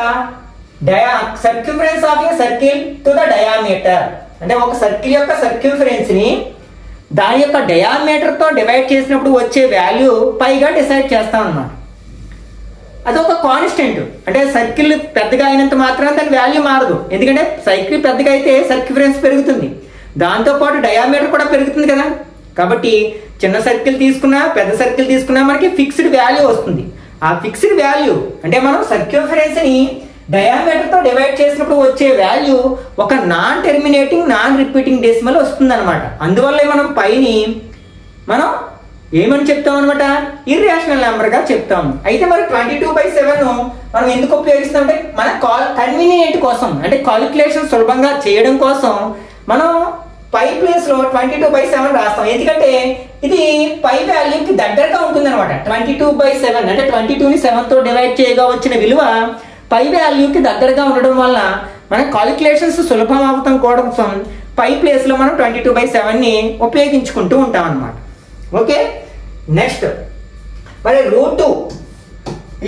circumference of a circle to the diameter. అంటే ఒక సర్కిల్ యొక్క సర్క్యూఫరెన్స్ ని దాని యొక్క డయామీటర్ తో డివైడ్ చేసినప్పుడు వచ్చే వాల్యూ పైగా డిసైడ్ చేస్తాం అన్నమాట. అదొక కాన్స్టెంట్, అంటే సర్కిల్ పెద్దగా అయినంత మాత్రం దాని వాల్యూ మారదు. ఎందుకంటే సర్కిల్ పెద్దగా అయితే సర్క్యూఫరెన్స్ పెరుగుతుంది, దాంతోపాటు డయామీటర్ కూడా పెరుగుతుంది కదా. కాబట్టి చిన్న సర్కిల్ తీసుకున్నా పెద్ద సర్కిల్ తీసుకున్నా మనకి ఫిక్స్డ్ వాల్యూ వస్తుంది. ఆ ఫిక్స్డ్ వాల్యూ అంటే మనం సర్క్యూఫరెన్స్ ని డయామీటర్ తో డివైడ్ చేసినప్పుడు వచ్చే వాల్యూ ఒక non terminating non repeating decimal వస్తుంది అనమాట. అందువల్ల మనం పైని మనం ఏమని చెప్తాం అనమాట, ఇర్రేషనల్ నెంబర్ గా చెప్తాం. అయితే మరి 22/7 మనం ఎందుకు ఉపయోగిస్తాం అంటే మన కన్వీనియంట్ కోసం, అంటే క్యాలిక్యులేషన్ సులభంగా చేయడం కోసం మనం పై ప్లేస్ లో 22/7 రాస్తాం. ఎందుకంటే ఇది పై వాల్యూకి దగ్గరగా ఉంటుంది అనమాట. 22/7 అంటే 22ని 7తో డివైడ్ చేయగా వచ్చిన విలువ పై వాల్యూకి దగ్గరగా ఉండడం వల్ల మన కాలిక్యులేషన్స్ సులభం అవటం కోసం పై ప్లేస్లో మనం 22/7ని ఉపయోగించుకుంటూ ఉంటాం అన్నమాట. ఓకే, నెక్స్ట్ మరి √2,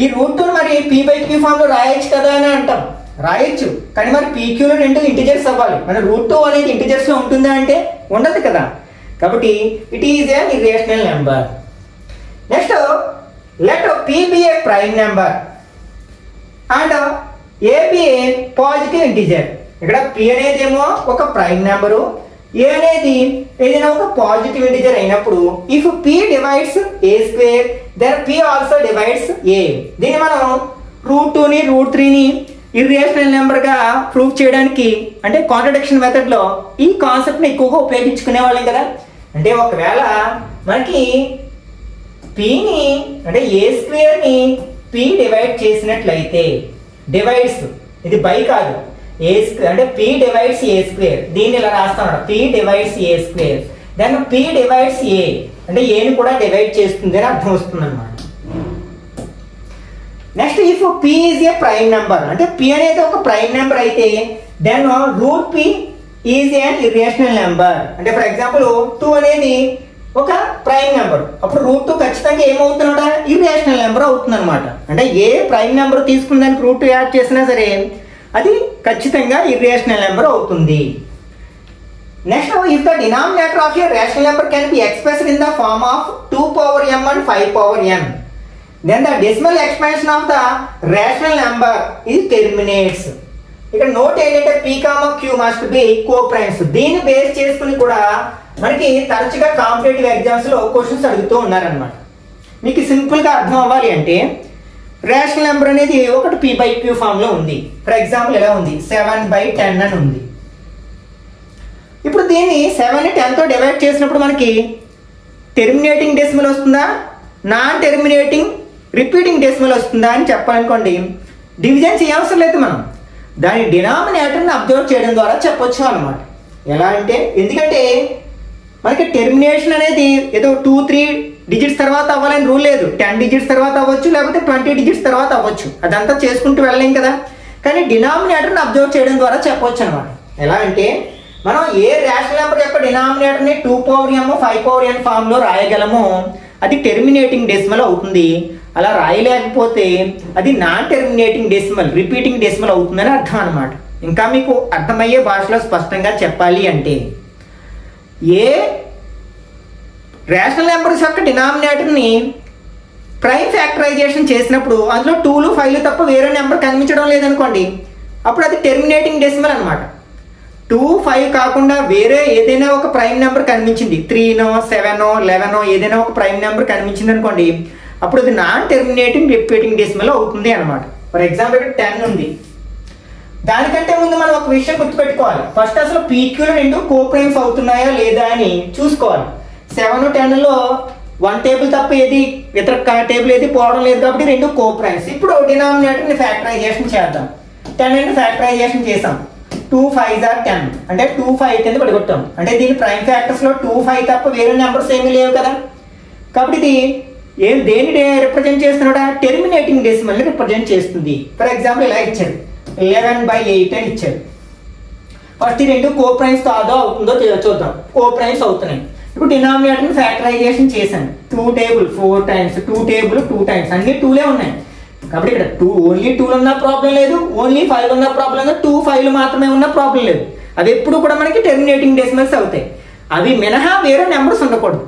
ఈ √2 మరి p/q ఫామ్లో రాయొచ్చు కదా అని అంటాం. రాయొచ్చు, కానీ మరి pqలో 2 ఇంటిజర్స్ అవ్వాలి. మన √2 అనేది ఇంటిజర్స్లో ఉంటుందా అంటే ఉండదు కదా. కాబట్టి it is an irrational number. Next let p be a prime number and a be a positive integer. ఇక్కడ p అనేది ఏమో ఒక ప్రైమ్ నెంబరు, a అనేది ఏదైనా ఒక పాజిటివ్ ఇంటిజర్ అయినప్పుడు if p divides a² then p also divides a. దీన్ని మనం √2ని √3ని ఇర్రేషనల్ నెంబర్గా ప్రూవ్ చేయడానికి అంటే కాంట్రడిక్షన్ మెథడ్లో ఈ కాన్సెప్ట్ని ఎక్కువగా ఉపయోగించుకునే వాళ్ళం కదా. అంటే ఒకవేళ మనకి pని అంటే a²ని p డివైడ్ చేసినట్లయితే, డివైడ్స్ ఇది బై కాదు, అంటే p డివైడ్స్ a², దీన్ని ఇలా రాస్తాను, p divides a², then p divides a అంటే ఏని కూడా డివైడ్ చేస్తుంది అని అర్థం వస్తుంది అనమాట. Next if p is a prime number, అంటే p అనేది ఒక ప్రైమ్ నెంబర్ అయితే then √p is an irrational number. అంటే ఫర్ ఎగ్జాంపుల్ 2 అనేది ఒక ప్రైమ్ నెంబర్, అప్పుడు √2 ఖచ్చితంగా ఏమవుతుందట, ఇర్రేషనల్ నెంబర్ అవుతుంది అనమాట. అంటే ఏ ప్రైమ్ నెంబర్ తీసుకున్న దానికి √2 యాడ్ చేసినా సరే అది ఖచ్చితంగా ఇర్రేషనల్ నెంబర్ అవుతుంది. Next if the denominator of a rational number can be expressed in the form of 2m and 5m, then the decimal expansion of the rational number is terminates. ఇక్కడ note ఏంటంటే p, q must be co-primes. దీన్ని base చేసుకుని కూడా మనకి తరచుగా competitive exams లో questions అడుగుతూ ఉన్నారనమాట. మీకు సింపుల్ గా అర్థం అవ్వాలి అంటే రేషనల్ నెంబర్ అనేది ఒకటి p/q ఫామ్ లో ఉంది. ఫర్ ఎగ్జాంపుల్ ఎలా ఉంది, 7/10 అని ఉంది. ఇప్పుడు దీన్ని 7ని 10తో డివైడ్ చేసినప్పుడు మనకి టెర్మినేటింగ్ డెసిమల్ వస్తుందా, నాన్ టెర్మినేటింగ్ రిపీటింగ్ డెసిమల్ వస్తుందా అని చెప్పాలనుకోండి, డివిజన్ చేయవసరం లేదు, మనం దాని డినామినేటర్ని అబ్జర్వ్ చేయడం ద్వారా చెప్పొచ్చు అనమాట. ఎలా అంటే, ఎందుకంటే మనకి టెర్మినేషన్ అనేది ఏదో 2-3 డిజిట్స్ తర్వాత అవ్వాలని రూల్ లేదు. 10 డిజిట్స్ తర్వాత అవ్వచ్చు, లేకపోతే 20 డిజిట్స్ తర్వాత అవ్వచ్చు, అదంతా చేసుకుంటూ వెళ్ళలేం కదా. కానీ డినామినేటర్ని అబ్జర్వ్ చేయడం ద్వారా చెప్పొచ్చు అనమాట. ఎలా అంటే మనం ఏ రేషనల్ నెంబర్ యొక్క డినామినేటర్ని 2m 5n ఫామ్లో రాయగలమో అది టెర్మినేటింగ్ డెసిమల్ అవుతుంది. అలా రాయలేకపోతే అది non terminating decimal, repeating decimal అవుతుందని అర్థం అనమాట. ఇంకా మీకు అర్థమయ్యే భాషలో స్పష్టంగా చెప్పాలి అంటే ఏ రేషనల్ నెంబర్స్ యొక్క డినామినేటర్ని ప్రైమ్ ఫ్యాక్టరైజేషన్ చేసినప్పుడు అందులో 2లు 5లు తప్ప వేరే నెంబర్ కనిపించడం లేదనుకోండి, అప్పుడు అది టెర్మినేటింగ్ డెసిమల్ అనమాట. 2, 5 కాకుండా వేరే ఏదైనా ఒక ప్రైమ్ నెంబర్ కనిపించింది, 3నో 7నో 11నో ఏదైనా ఒక ప్రైమ్ నెంబర్ కనిపించింది అనుకోండి, అప్పుడు అది నాన్ టెర్మినేటింగ్ రిపీటింగ్ డెసిమల్ అవుతుంది అనమాట. ఫర్ ఎగ్జాంపుల్ ఇక్కడ 10 ఉంది. దానికంటే ముందు మనం ఒక విషయం గుర్తుపెట్టుకోవాలి. ఫస్ట్ అసలు pqలు 2 కో-ప్రైమ్స్ అవుతున్నాయా లేదా అని చూసుకోవాలి. 7, 10లో 1 టేబుల్ తప్ప ఏది ఇతర టేబుల్ ఏది పోవడం లేదు కాబట్టి 2 కో-ప్రైమ్స్. ఇప్పుడు డినామినేటర్ని ఫ్యాక్టరైజేషన్ చేద్దాం. 10 ఫ్యాక్టరైజేషన్ చేసాం, 2 5s are 10 అంటే 2 5 కింద పడిగొట్టాం. అంటే దీని ప్రైమ్ ఫ్యాక్టర్స్లో 2 5 తప్ప వేరే నెంబర్స్ ఏమీ లేవు కదా. కాబట్టి ఇది దేన్ని రిప్రజెంట్ చేస్తున్నాడా, టెర్మినేటింగ్ డెసిమల్ని రిప్రజెంట్ చేస్తుంది. ఫర్ ఎగ్జాంపుల్ ఇలా ఇచ్చాడు, 11/8 అని ఇచ్చాడు. ఫస్ట్ ఈ 2 కో-ప్రైమ్స్ కాదో అవుతుందో చూద్దాం. కో-ప్రైమ్స్ అవుతున్నాయి. ఇప్పుడు డినామినేటర్ని ఫ్యాక్టరైజేషన్ చేశాను. 2 టేబుల్ 4 టైమ్స్, 2 టేబుల్ 2 టైమ్స్, అన్ని 2లే ఉన్నాయి. కాబట్టి ఇక్కడ ఓన్లీ 2లు ఉన్న ప్రాబ్లం లేదు, ఓన్లీ 5 ఉన్న ప్రాబ్లం లేదు, 2 5లు మాత్రమే ఉన్న ప్రాబ్లం లేదు. అవి ఎప్పుడు కూడా మనకి టెర్మినేటింగ్ డెసిమల్స్ అవుతాయి. అవి మినహా వేరే నెంబర్స్ ఉండకూడదు.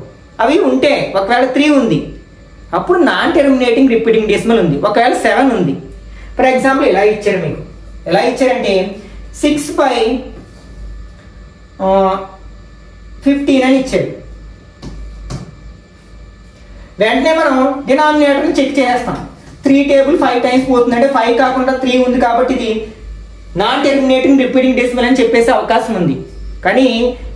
అవి ఉంటే ఒకవేళ 3 ఉంది, అప్పుడు నాన్ టెర్మినేటింగ్ రిపీటింగ్ డెసిమల్ ఉంది. ఒకవేళ 7 ఉంది. ఫర్ ఎగ్జాంపుల్ ఎలా ఇచ్చారు, మీకు ఎలా ఇచ్చారంటే 6/15 అని ఇచ్చారు. వెంటనే మనం డినామినేటర్ని చెక్ చేసేస్తాం. 3 టేబుల్ 5 టైమ్స్ పోతుంది, అంటే 5 కాకుండా 3 ఉంది కాబట్టి ఇది నాన్ టెర్మినేటింగ్ రిపీటింగ్ డెసిమల్ అని చెప్పేసే అవకాశం ఉంది. కానీ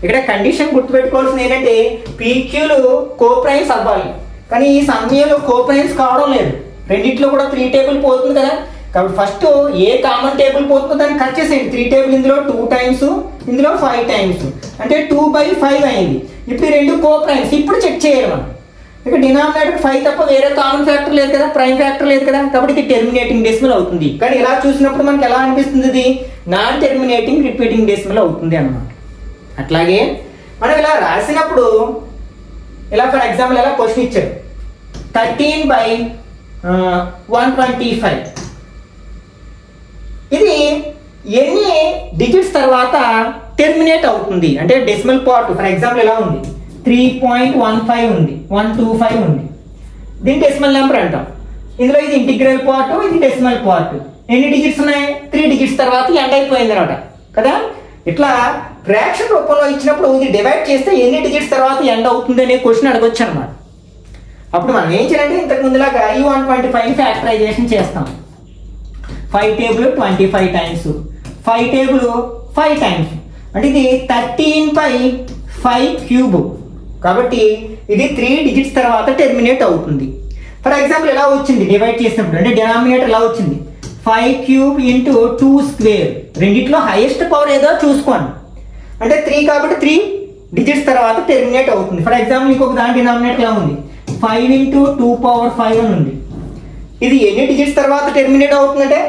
ఇక్కడ కండిషన్ గుర్తుపెట్టుకోవాల్సింది ఏంటంటే pqలు కో-ప్రైమ్స్ అవ్వాలి. కానీ ఈ సమయంలో కో-ప్రైమ్స్ కావడం లేదు. రెండిట్లో కూడా 3 టేబుల్ పోతుంది కదా. కాబట్టి ఫస్ట్ ఏ కామన్ టేబుల్ పోతుందో దాన్ని కట్ చేసేయండి. 3 టేబుల్ ఇందులో 2 టైమ్స్, ఇందులో 5 టైమ్స్, అంటే 2/5 అయింది. ఇప్పుడు 2 కో-ప్రైమ్స్. ఇప్పుడు చెక్ చేయాలి మనం. ఇక డినామినేటర్ 5 తప్ప వేరే కామన్ ఫ్యాక్టర్ లేదు కదా, ప్రైమ్ ఫ్యాక్టర్ లేదు కదా, కాబట్టి ఇది టెర్మినేటింగ్ డెసిమల్ అవుతుంది. కానీ ఇలా చూసినప్పుడు మనకి ఎలా అనిపిస్తుంది, ఇది నాన్ టెర్మినేటింగ్ రిపీటింగ్ డెసిమల్ అవుతుంది అన్నమాట. అట్లాగే మనం ఇలా రాసినప్పుడు ఇలా ఫర్ ఎగ్జాంపుల్ ఎలా క్వశ్చన్ ఇచ్చారు 13/125 ఇది ఎన్ని డిజిట్స్ తర్వాత టెర్మినేట్ అవుతుంది అంటే డెసిమల్ పార్ట్ ఫర్ ఎగ్జాంపుల్ ఎలా ఉంది 3.15 ఉంది, 125 ఉంది, దీని డెసిమల్ నెంబర్ అంటాం. ఇందులో ఇది ఇంటిగ్రల్ పార్ట్, ఇది డెసిమల్ పార్ట్. ఎన్ని డిజిట్స్ ఉన్నాయి, 3 డిజిట్స్ తర్వాత ఎండ్ అయిపోయింది అనమాట కదా. ఇట్లా ఫ్రాక్షన్ రూపంలో ఇచ్చినప్పుడు ఇది డివైడ్ చేస్తే ఎన్ని డిజిట్స్ తర్వాత ఎండ్ అవుతుంది అనే క్వశ్చన్ అడగొచ్చు అనమాట. అప్పుడు మనం ఏం చేయాలంటే ఇంతకు ముందులాగా ఈ 125 ఫ్యాక్టరైజేషన్ చేస్తాం. 5 టేబుల్ 25 టైమ్స్, 5 టేబుల్ 5 టైమ్స్ అంటే ఇది 13/5 క్యూబ్. కాబట్టి ఇది 3 డిజిట్స్ తర్వాత టెర్మినేట్ అవుతుంది. ఫర్ ఎగ్జాంపుల్ ఎలా వచ్చింది డివైడ్ చేసినప్పుడు అంటే డినామినేటర్ ఎలా వచ్చింది 5 క్యూబ్ ఇంటూ 2 స్క్వేర్. రెండిట్లో హైయెస్ట్ పవర్ ఏదో చూసుకోండి. అంటే 3 కాబట్టి 3 డిజిట్స్ తర్వాత టెర్మినేట్ అవుతుంది. ఫర్ ఎగ్జాంపుల్ ఇంకొక దాని డినామినేటర్ ఎలా ఉంది 5 ఇంటూ 2^5 అని ఉంది. ఇది ఎన్ని డిజిట్స్ తర్వాత టెర్మినేట్ అవుతుందంటే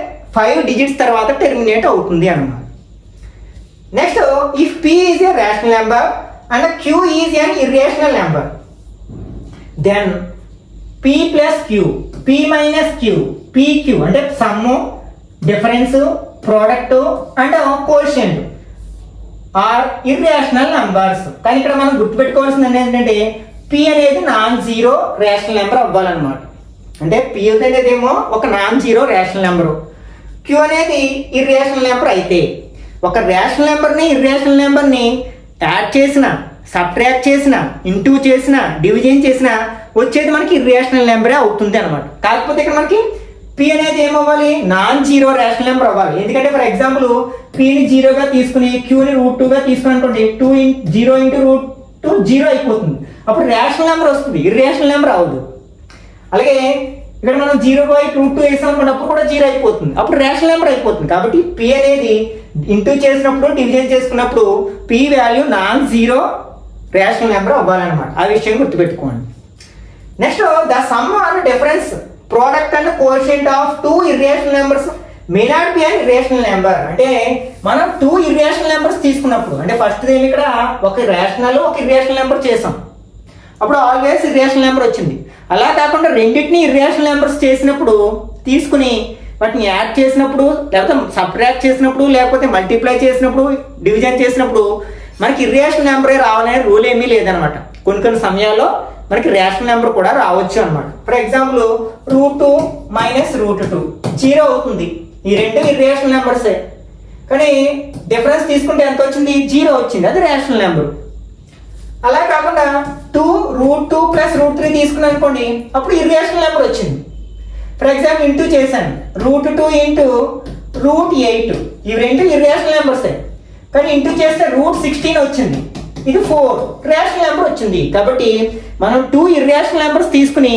5 డిజిట్స్ తర్వాత టెర్మినేట్ అవుతుంది అన్నమాట. Next if p is a rational number and q is an irrational number then p plus q, p minus q, pq అంటే sum, difference, product and quotient are irrational numbers. కానీ ఇక్కడ మనం గుర్తుపెట్టుకోవాల్సింది ఏంటంటే p అనేది non zero rational number అవ్వాలన్నమాట. అంటే p అనేది ఏమో ఒక non zero rational number, q అనేది ఇర్రేషనల్ నెంబర్. అయితే ఒక రేషనల్ నెంబర్ని ఇర్రేషనల్ నెంబర్ని యాడ్ చేసిన, సబ్ట్రాక్ట్ చేసిన, ఇంటూ చేసిన, డివిజన్ చేసిన వచ్చేది మనకి ఇర్రేషనల్ నెంబరే అవుతుంది అనమాట. కాకపోతే ఇక్కడ మనకి p అనేది ఏమవ్వాలి నాన్ జీరో రేషనల్ నెంబర్ అవ్వాలి. ఎందుకంటే ఫర్ ఎగ్జాంపుల్ pని జీరోగా తీసుకుని qని √2గా తీసుకుని అనుకోండి 0 ఇంటూ √2 0 అయిపోతుంది. అప్పుడు రేషనల్ నెంబర్ వస్తుంది, ఇర్రేషనల్ నెంబర్ అవ్వదు. అలాగే ఇక్కడ మనం 0/√2 వేసాం అనుకోండి అప్పుడు కూడా 0 అయిపోతుంది, అప్పుడు రేషనల్ నెంబర్ అయిపోతుంది. కాబట్టి p అనేది ఇంటూ చేసినప్పుడు డివిజన్ చేసుకున్నప్పుడు p value non zero rational number అవ్వాలన్నమాట. ఆ విషయం గుర్తుపెట్టుకోండి. Next the sum or difference product and quotient of 2 irrational numbers may not be an irrational number. అంటే మనం 2 ఇర్రేషనల్ నెంబర్స్ తీసుకున్నప్పుడు అంటే ఫస్ట్ ఏమి ఇక్కడ ఒక రేషనల్ ఒక ఇర్రేషనల్ నెంబర్ చేసాం, అప్పుడు ఆల్వేస్ ఇర్రేషనల్ నెంబర్ వచ్చింది. అలా కాకుండా రెండింటిని ఇర్రేషనల్ నెంబర్స్ చేసినప్పుడు తీసుకుని వాటిని యాడ్ చేసినప్పుడు లేకపోతే సబ్ట్రాక్ట్ చేసినప్పుడు లేకపోతే మల్టిప్లై చేసినప్పుడు డివిజన్ చేసినప్పుడు మనకి ఇర్రేషనల్ నెంబరే రావాలనే రూల్ ఏమీ లేదనమాట. కొన్ని సమయాల్లో మనకి రేషనల్ నెంబర్ కూడా రావచ్చు అనమాట. ఫర్ ఎగ్జాంపుల్ √2 మైనస్ √2 0 అవుతుంది. ఈ రెండు ఇర్రేషనల్ నెంబర్సే, కానీ డిఫరెన్స్ తీసుకుంటే ఎంత వచ్చింది 0 వచ్చింది, అది రేషనల్ నెంబర్. అలా కాకుండా 2√2 ప్లస్ √3 తీసుకున్నాం అనుకోండి అప్పుడు ఇర్రేషనల్ నెంబర్ వచ్చింది. ఫర్ ఎగ్జాంపుల్ ఇంటూ చేశాను √2 ఇంటూ √8 ఇవి రెండు ఇర్రేషనల్ నెంబర్సే, కానీ ఇంటూ చేస్తే √16 వచ్చింది, ఇది 4 రేషనల్ నెంబర్ వచ్చింది. కాబట్టి మనం 2 ఇర్రేషనల్ నెంబర్స్ తీసుకుని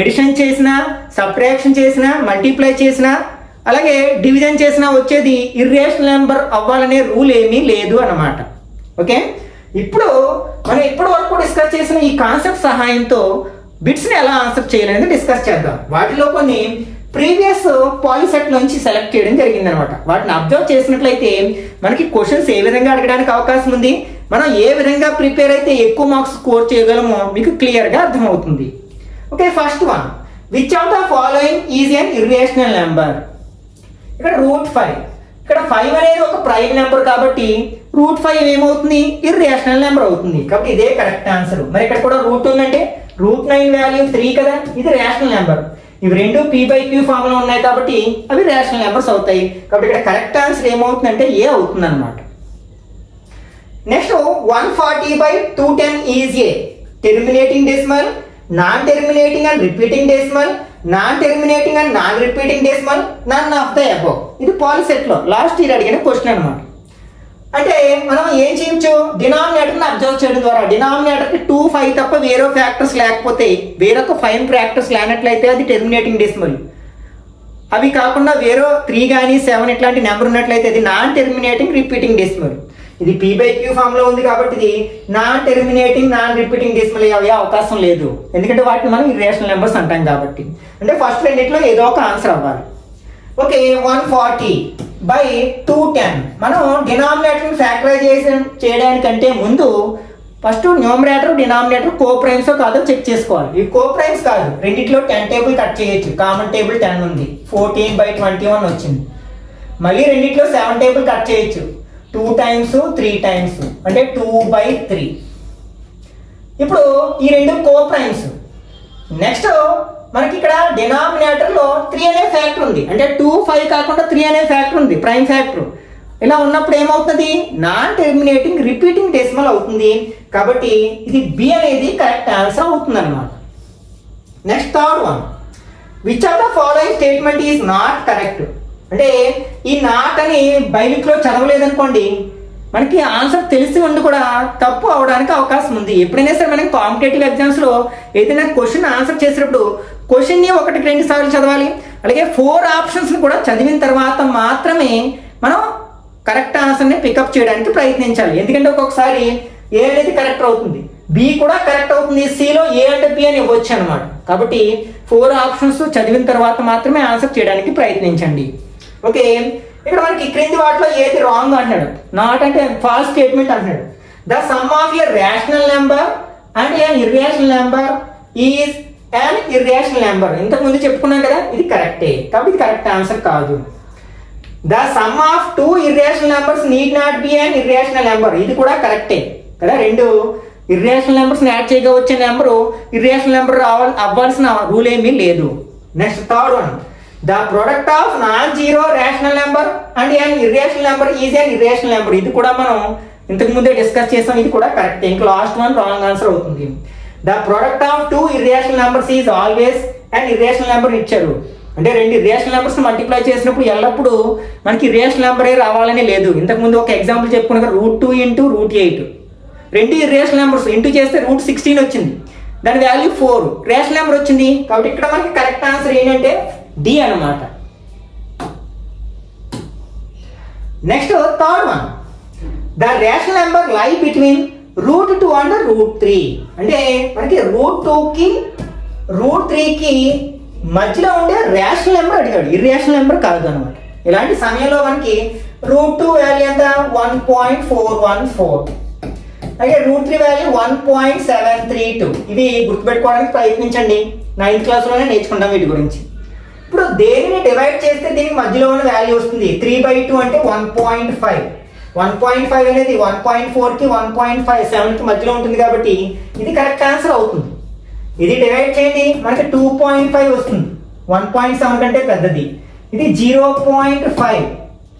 ఎడిషన్ చేసినా సబ్ట్రాక్షన్ చేసినా మల్టిప్లై చేసినా అలాగే డివిజన్ చేసినా వచ్చేది ఇర్రేషనల్ నెంబర్ అవ్వాలనే రూల్ ఏమీ లేదు అన్నమాట. ఓకే, ఇప్పుడు మనం ఇప్పటి వరకు డిస్కస్ చేసిన ఈ కాన్సెప్ట్ సహాయంతో బిట్స్ని ఎలా ఆన్సర్ చేయాలనేది డిస్కస్ చేద్దాం. వాటిలో కొన్ని ప్రీవియస్ పాలిసెట్ నుంచి సెలెక్ట్ చేయడం జరిగింది అనమాట. వాటిని అబ్జర్వ్ చేసినట్లయితే మనకి క్వశ్చన్స్ ఏ విధంగా అడగడానికి అవకాశం ఉంది, మనం ఏ విధంగా ప్రిపేర్ అయితే ఎక్కువ మార్క్స్ స్కోర్ చేయగలమో మీకు క్లియర్గా అర్థమవుతుంది. Okay, first one which of the following is an irrational number. ఇక్కడ √5, ఇక్కడ 5 అనేది ఒక ప్రైమ్ నెంబర్ కాబట్టి √5 ఏమవుతుంది ఇర్రేషనల్ నెంబర్ అవుతుంది. కాబట్టి ఇదే కరెక్ట్ ఆన్సర్. మరి ఇక్కడ కూడా రూట్ ఉందంటే √9 వాల్యూ 3 కదా, ఇది రేషనల్ నెంబర్. ఇవి రెండు p/q ఫామ్ లో ఉన్నాయి కాబట్టి అవి రేషనల్ నెంబర్స్ అవుతాయి. కాబట్టి ఇక్కడ కరెక్ట్ ఆన్సర్ ఏమవుతుందంటే ఏ అవుతుంది అనమాట. Next 140/210 is a terminating decimal, non terminating and repeating decimal, non terminating and non repeating decimal, none of the above. ఇది పాలిసెట్ లో లాస్ట్ ఇయర్ అడిగిన క్వశ్చన్ అనమాట. అంటే మనం ఏం చేయొచ్చు, డినామినేటర్ని అబ్జర్వ్ చేయడం ద్వారా డినామినేటర్కి 2, 5 తప్ప వేరే ఫ్యాక్టర్స్ లేకపోతే వేరొక 5 ఫ్యాక్టర్స్ లేనట్లయితే అది టెర్మినేటింగ్ డెసిమల్. అవి కాకుండా వేరే 3 కానీ 7 ఇట్లాంటి నెంబర్ ఉన్నట్లయితే అది నాన్ టెర్మినేటింగ్ రిపీటింగ్ డెసిమల్. ఇది p/q ఫామ్ లో ఉంది కాబట్టి ఇది non terminating non repeating decimal అయ్యే అవకాశం లేదు, ఎందుకంటే వాటిని మనం ఇర్రేషనల్ నెంబర్స్ అంటాం కాబట్టి. అంటే ఫస్ట్ రెండిట్లో ఏదో ఒక ఆన్సర్ అవ్వాలి. ఓకే, 140/210 మనం డినామినేటర్ ఫ్యాక్టరైజేషన్ చేయడానికంటే ముందు first numerator denominator co primes కాదో చెక్ చేసుకోవాలి. ఈ కో ప్రైమ్స్ కాదు, రెండిట్లో 10 టేబుల్ కట్ చేయొచ్చు. కామన్ టేబుల్ 10 ఉంది, 14/21 వచ్చింది. మళ్ళీ రెండిట్లో 7 టేబుల్ కట్ చేయొచ్చు, 2 టైమ్స్ 3 టైమ్స్ అంటే 2/3. ఇప్పుడు ఈ రెండు కో ప్రైమ్స్. నెక్స్ట్ మనకి ఇక్కడ డినామినేటర్ లో 3 అనే ఫ్యాక్టర్ ఉంది, అంటే 2 5 కాకుండా 3 అనే ఫ్యాక్టర్ ఉంది, ప్రైమ్ ఫ్యాక్టర్. ఇలా ఉన్నప్పుడు ఏమవుతుంది, నాన్ టెర్మినేటింగ్ రిపీటింగ్ డెసిమల్ అవుతుంది. కాబట్టి ఇది బి అనేది కరెక్ట్ ఆన్సర్ అవుతుంది అనమాట. Next third one, which of the following statement is not correct. అంటే ఈ నాట్ అని బైలిక్ లో చదవలేదనుకోండి, మనకి ఆన్సర్ తెలిసి ఉండి కూడా తప్పు అవడానికి అవకాశం ఉంది. ఎప్పుడైనా సరే మనం కాంపిటేటివ్ ఎగ్జామ్స్ లో ఏదైనా క్వశ్చన్ ఆన్సర్ చేసినప్పుడు క్వశ్చన్ ని 1-2 సార్లు చదవాలి. అలాగే 4 ఆప్షన్స్ కూడా చదివిన తర్వాత మాత్రమే మనం కరెక్ట్ ఆన్సర్ ని పికప్ చేయడానికి ప్రయత్నించాలి. ఎందుకంటే ఒక్కొక్కసారి ఏ అనేది కరెక్ట్ అవుతుంది, బి కూడా కరెక్ట్ అవుతుంది, సిలో ఏ అంటే బి అని ఇవ్వచ్చు అనమాట. కాబట్టి 4 ఆప్షన్స్ చదివిన తర్వాత మాత్రమే ఆన్సర్ చేయడానికి ప్రయత్నించండి. ఓకే, ఇక్కడ మనకి క్రింది వాటిలో ఏది రాంగ్ అంటున్నాడు. నాట్ అంటే ఫాల్స్ స్టేట్మెంట్ అంటున్నాడు. The sum of a rational number and an irrational number is an irrational number. ఇంతకు ముందు చెప్పుకున్నాం కదా, ఇది కరెక్టే, కాబట్టి ఇది కరెక్ట్ ఆన్సర్ కాదు. The sum of 2 irrational numbers need not be an irrational number. ఇది కూడా కరెక్టే కదా, రెండు ఇర్రేషనల్ నెంబర్స్ యాడ్ చేయగా వచ్చే నెంబర్ ఇర్రేషనల్ నెంబర్ అవ్వాల్సిన రూల్ ఏమీ లేదు. Next third one, the product of non zero rational number and an irrational number is an irrational number. ఇది కూడా మనం ఇంతకు ముందే డిస్కస్ చేసాం, ఇది కూడా కరెక్టే. ఇంకా లాస్ట్ వన్ రాంగ్ ఆన్సర్ అవుతుంది. The product of 2 irrational numbers is always an irrational number ఇచ్చారు. అంటే రెండు ఇర్రేషనల్ నెంబర్స్ మల్టిప్లై చేసినప్పుడు ఎల్లప్పుడూ మనకి ఇర్రేషనల్ నెంబరే రావాలని లేదు. ఇంతకు ముందు ఒక ఎగ్జాంపుల్ చెప్పుకున్నాక √2 × √8, రెండు ఇర్రేషనల్ నెంబర్స్ ఇంటూ చేస్తే √16 వచ్చింది, దాని వాల్యూ 4 రేషనల్ నెంబర్ వచ్చింది. కాబట్టి ఇక్కడ మనకి కరెక్ట్ ఆన్సర్ ఏంటంటే డి అన్నమాట. Next third one, the rational number లై బిట్వీన్ √2 and √3. అంటే మనకి √2కి √3కి మధ్యలో ఉండే రేషనల్ నెంబర్ అడిగాడు, ఇర్రేషనల్ నెంబర్ కాదు అనమాట. ఇలాంటి సమయంలో మనకి √2 వాల్యూ ఎంత 1.414, అలాగే √3 వాల్యూ 1.732. ఇవి గుర్తుపెట్టుకోవడానికి ప్రయత్నించండి, 9th క్లాస్లోనే నేర్చుకుంటాం వీటి గురించి. ఇప్పుడు దేనిని డివైడ్ చేస్తే దీనికి మధ్యలో ఉన్న వాల్యూ వస్తుంది. 3/2 అంటే 1.5. 1.5 అనేది 1.4కి 1.57కి మధ్యలో ఉంటుంది కాబట్టి ఇది కరెక్ట్ ఆన్సర్ అవుతుంది. ఇది డివైడ్ చేయండి, మనకి 2.5 వస్తుంది, 1.7 కంటే పెద్దది. ఇది 0.5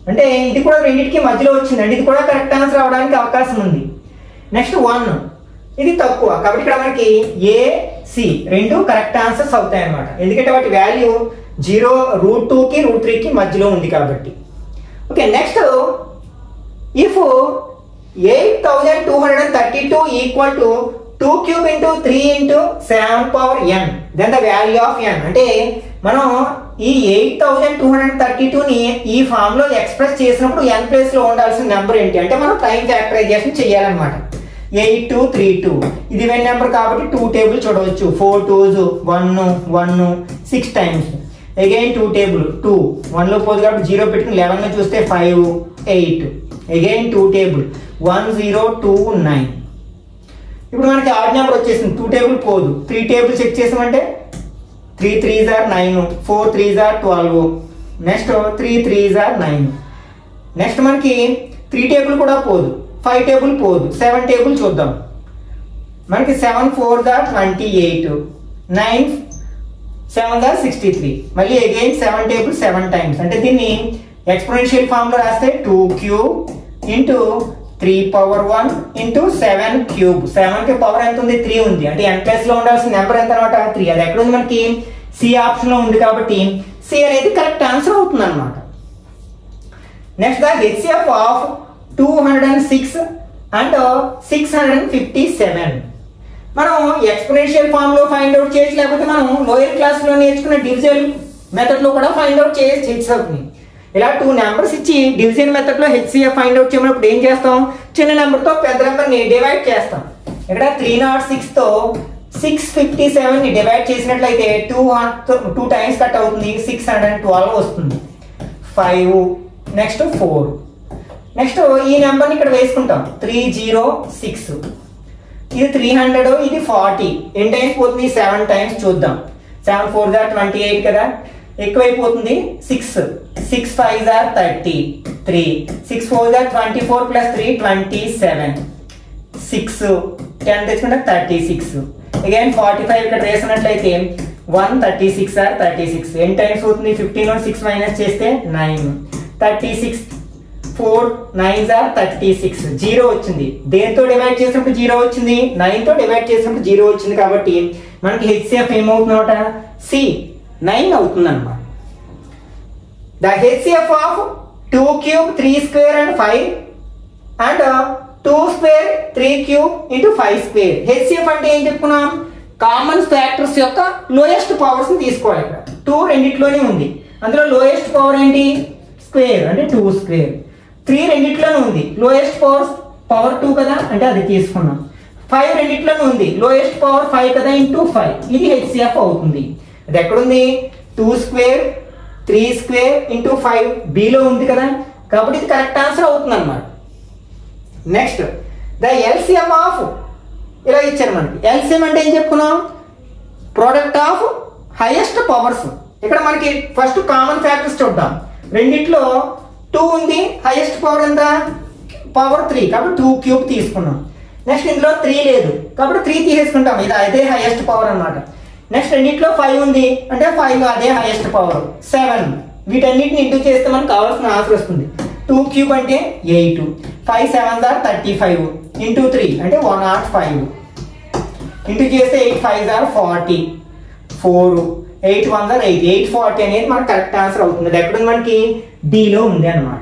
అంటే ఇది కూడా రెండింటికి మధ్యలో వచ్చిందండి, ఇది కూడా కరెక్ట్ ఆన్సర్ అవడానికి అవకాశం ఉంది. నెక్స్ట్ 1, ఇది తక్కువ, కాబట్టి ఇక్కడ మనకి ఏ సి రెండు కరెక్ట్ ఆన్సర్స్ అవుతాయి అన్నమాట. ఎందుకంటే వాటి వాల్యూ 0 √2కి √3కి మధ్యలో ఉంది కాబట్టి. Okay, next if 8232 equal to 2³ × 3 × 7^n then the value of n. అంటే మనం ఈ 8232ని ఈ ఫామ్ లో ఎక్స్ప్రెస్ చేసినప్పుడు n ప్లేస్ లో ఉండాల్సిన నెంబర్ ఏంటి అంటే మనం ప్రైమ్ ఫ్యాక్టరైజేషన్ చేయాలన్నమాట. 8232 ఇది ఈవెన్ నెంబర్ కాబట్టి 2 టేబుల్ చూడవచ్చు. 4 2s 1 1 6 టైమ్స్. అగైన్ 2 టేబుల్ 2 1 లో పోదు కాబట్టి 0 పెట్టుకుని 11 లో చూస్తే 5 8. Again 2 table 1 0 2 9. ఇప్పుడు మనకి ఆడ్ నెంబర్ వచ్చేసింది, 2 టేబుల్ పోదు. 3 టేబుల్ చెక్ చేసామంటే 3 3s are 9, 4 3s are 12, next 3 3s are 9. Next మనకి 3 టేబుల్ కూడా పోదు, 5 టేబుల్ పోదు, 7 టేబుల్ చూద్దాం. మనకి 7 4s are 28, 9 7s are 63. మళ్ళీ అగైన్ 7 టేబుల్ 7 టైమ్స్. అంటే దీన్ని ఎక్స్పోనెన్షియల్ ఫామ్ లో రాస్తే 2³ × 3^1 × 7³ 7 కి పవర్ ఎంత ఉంది 3 ఉంది, అంటే n ప్లేస్ లో ఉండాల్సిన నెంబర్ ఎంత అనమాట 3. అది ఎక్కడ ఉంది మనకి సి ఆప్షన్ లో ఉంది కాబట్టి సి అనేది కరెక్ట్ ఆన్సర్ అవుతుంది అనమాట. Next the HCF of 206 and 657 మనం ఎక్స్పోనెన్షియల్ ఫామ్ లో ఫైండ్ అవుట్ చేయొచ్చు, లేకపోతే మనం లోయర్ క్లాస్ లో నేర్చుకున్న డివిజన్ మెథడ్ లో కూడా ఫైండ్ అవుట్ చేయొచ్చు. ఇలా 2 నెంబర్స్ ఇచ్చి డివిజన్ మెథడ్లో హెచ్సిఎఫ్ ఫైండ్ అవుట్ చేయమన్నప్పుడు ఏం చేస్తాం, చిన్న నెంబర్తో పెద్ద నెంబర్ని డివైడ్ చేస్తాం. ఇక్కడ 306తో 657ని డివైడ్ చేసినట్లయితే 2 టైమ్స్ కట్ అవుతుంది, 612 వస్తుంది. 5 నెక్స్ట్ 4 నెక్స్ట్ ఈ నెంబర్ని ఇక్కడ వేసుకుంటాం 306. ఇది 300, ఇది 40. ఎన్ని టైమ్స్ పోతుంది, 7 టైమ్స్ చూద్దాం. 7 4 = 28 కదా, ఎక్కువైపోతుంది. 6 6 5 = 33, 6 4 = 24 + 3 27, 6 10 తెచ్చుకుంటే 36. అగైన్ 45 ఇక్కడ వేసినట్లయితే 136 = 36. ఎన్ని టైమ్స్ అవుతుంది, 15 6 మైనస్ చేస్తే 9, 36 4 9s are 36. 0 వచ్చింది. దేంతో డివైడ్ చేసినప్పుడు 0 వచ్చింది, 9తో డివైడ్ చేసినప్పుడు 0 వచ్చింది. కాబట్టి మనకి హెచ్సిఎఫ్ ఏమవుతుందన్నమాట, సి 9 అవుతుంది అనమాట. The HCF of 2 cube 3 square and 5 and 2 square 3 cube into 5 square. HCF అంటే ఏం చెప్పుకున్నాం, కామన్ ఫ్యాక్టర్స్ యొక్క లోయెస్ట్ పవర్స్ ని తీసుకోవాలి. ఇక్కడ 2 రెండిట్లోనే ఉంది, అందులో లోయెస్ట్ పవర్ ఏంటి, స్క్వేర్ అంటే 2 square. 3 రెండిట్లోనే ఉంది, లోయెస్ట్ పవర్ 2 కదా, అంటే అది తీసుకున్నాం. 5 రెండిట్లోనే ఉంది, లోయెస్ట్ పవర్ 5 కదా, ఇంటూ 5. ఇది హెచ్సిఎఫ్ అవుతుంది. అది ఎక్కడుంది, 2 square 3 square ఇంటూ 5 బిలో ఉంది కదా, కాబట్టి ఇది కరెక్ట్ ఆన్సర్ అవుతుంది అనమాట. నెక్స్ట్ ద ఎల్సిఎం ఆఫ్, ఇలా ఇచ్చారు మనకి. ఎల్సిఎం అంటే ఏం చెప్పుకున్నాం, ప్రోడక్ట్ ఆఫ్ హైయెస్ట్ పవర్స్. ఇక్కడ మనకి ఫస్ట్ కామన్ ఫ్యాక్టర్స్ చూద్దాం. రెండిట్లో 2 ఉంది, హైయెస్ట్ పవర్ ఎంత, పవర్ 3, కాబట్టి 2 cube తీసుకున్నాం. నెక్స్ట్ ఇందులో 3 లేదు కాబట్టి 3 తీసేసుకుంటాం, ఇది అదే హైయెస్ట్ పవర్ అన్నమాట. నెక్స్ట్ రెండిట్లో 5 ఉంది అంటే 5 అదే హైయెస్ట్ పవర్ 7. వీటన్నిటిని ఇంటూ చేస్తే మనకు కావాల్సిన ఆన్సర్ వస్తుంది. 2 cube అంటే 8, 5 7 = 35 ఇంటూ 3 అంటే 105 ఇంటూ చేస్తే 8 5 = 40, 4 8 1 = 8, 840 అనేది మనకు కరెక్ట్ ఆన్సర్ అవుతుంది. అది ఎక్కడ మనకి డిలో ఉంది అన్నమాట.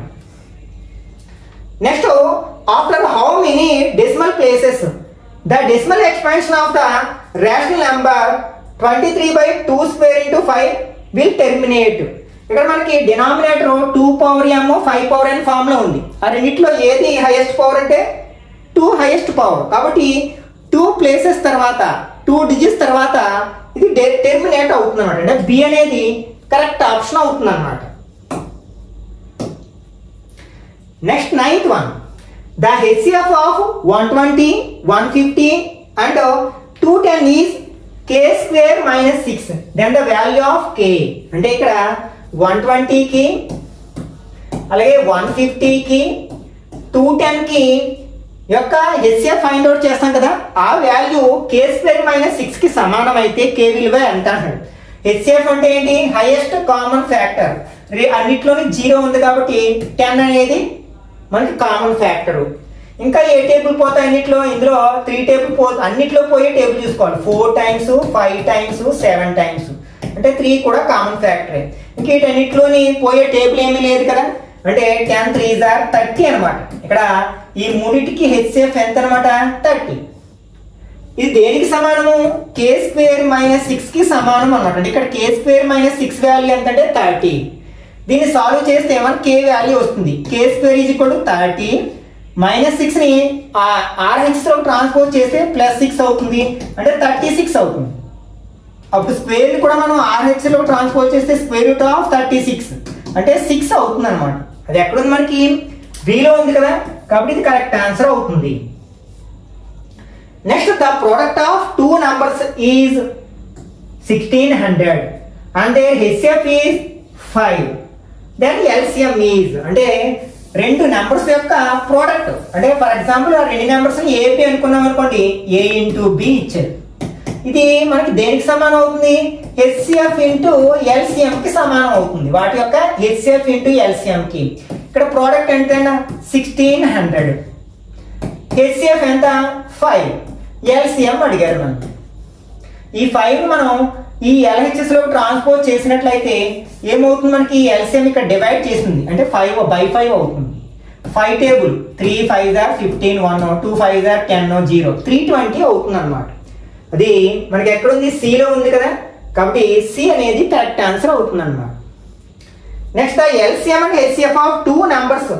Next after how many decimal places the decimal expansion of the rational number 23/2 square into 5 will terminate. ఇక్కడ మనకి denominator 2 power m 5 power n form లో ఉంది. ఆ రెండిట్లో ఏది హైయెస్ట్ పవర్ అంటే 2 హైయెస్ట్ పవర్. కాబట్టి 2 ప్లేసెస్ తర్వాత 2 డిజిట్స్ తర్వాత ఇది టెర్మినేట్ అవుతుంది అనమాట. అంటే బి అనేది కరెక్ట్ ఆప్షన్ అవుతుంది అనమాట. Next 9th one, the HCF of 120 150 and 210 is k² - 6. Then the value of k. అంటే ఇక్కడ 120కి అలాగే 150కి 210కి యొక్క హెచ్సిఎఫ్ ఫైండ్ అవుట్ చేస్తాం కదా, ఆ వాల్యూ k² - 6కి సమానం అయితే k విలువ ఎంత అంటాడు. హెచ్సిఎఫ్ అంటే ఏంటి, హైయెస్ట్ కామన్ ఫ్యాక్టర్. అన్నిట్లోని 0 ఉంది కాబట్టి 10 అనేది మనకి కామన్ ఫ్యాక్టర్. ఇంకా ఏ టేబుల్ పోతాయి అన్నిట్లో, ఇందులో 3 టేబుల్ అన్నిట్లో పోయే టేబుల్ చూసుకోవాలి. 4 times 5 times 7 times అంటే 3 కూడా కామన్ ఫ్యాక్టరే. ఇంకా వీటన్నిటిలోని పోయే టేబుల్ ఏమీ లేదు కదా, అంటే 10 3s are 30 అనమాట. ఇక్కడ ఈ మూడింటికి హెచ్సిఎఫ్ ఎంత అనమాట, 30. ఇది దేనికి సమానము, k² - 6కి సమానం అనమాట. అంటే ఇక్కడ k² - 6 వాల్యూ ఎంత అంటే 30. దీన్ని సాల్వ్ చేస్తే మనకి k వాల్యూ వస్తుంది. k² = 30 -6ని RH ట్రాన్స్పోజ్ చేస్తే +6 అవుతుంది, అంటే 36 అవుతుంది. అప్పుడు స్క్వేర్ కూడా మనం RH ట్రాన్స్పోజ్ చేస్తే √36 అంటే 6 అవుతుంది అనమాట. అది ఎక్కడుంది మనకి, బిలో ఉంది కదా, కాబట్టి ఇది కరెక్ట్ ఆన్సర్ అవుతుంది. Next the product of 2 numbers is 1600 and their HCF is 5. Then LCM is, అంటే 2 నెంబర్స్ యొక్క ప్రోడక్ట్. అంటే ఫర్ ఎగ్జాంపుల్ ఆ 2 నెంబర్స్ ఏపీ అనుకున్నాం అనుకోండి, a × b ఇచ్చారు. ఇది మనకి దేనికి సమానం అవుతుంది, హెచ్సిఎఫ్ ఇంటూ ఎల్సిఎం కి సమానం అవుతుంది. వాటి యొక్క హెచ్సిఎఫ్ ఇంటూ ఎల్సిఎం కి. ఇక్కడ ప్రోడక్ట్ ఎంత, 1600, హెచ్సిఎఫ్ ఎంత 5, ఎల్సిఎం అడిగారు మనకి. ఈ 5 మనం ఈ LHS లో ట్రాన్స్పోజ్ చేసినట్లయితే ఏమవుతుంది, మనకి ఎల్సిఎం ఇక్కడ డివైడ్ చేసింది అంటే 5/5 అవుతుంది. 5 table 3 5s are 15 1 2 5s are 10 0 320 అవుతుంది అనమాట. అది మనకి ఎక్కడ ఉంది, సిలో ఉంది కదా, కాబట్టి సి అనేది కరెక్ట్ ఆన్సర్ అవుతుంది అనమాట. Next the LCM and HCF of two numbers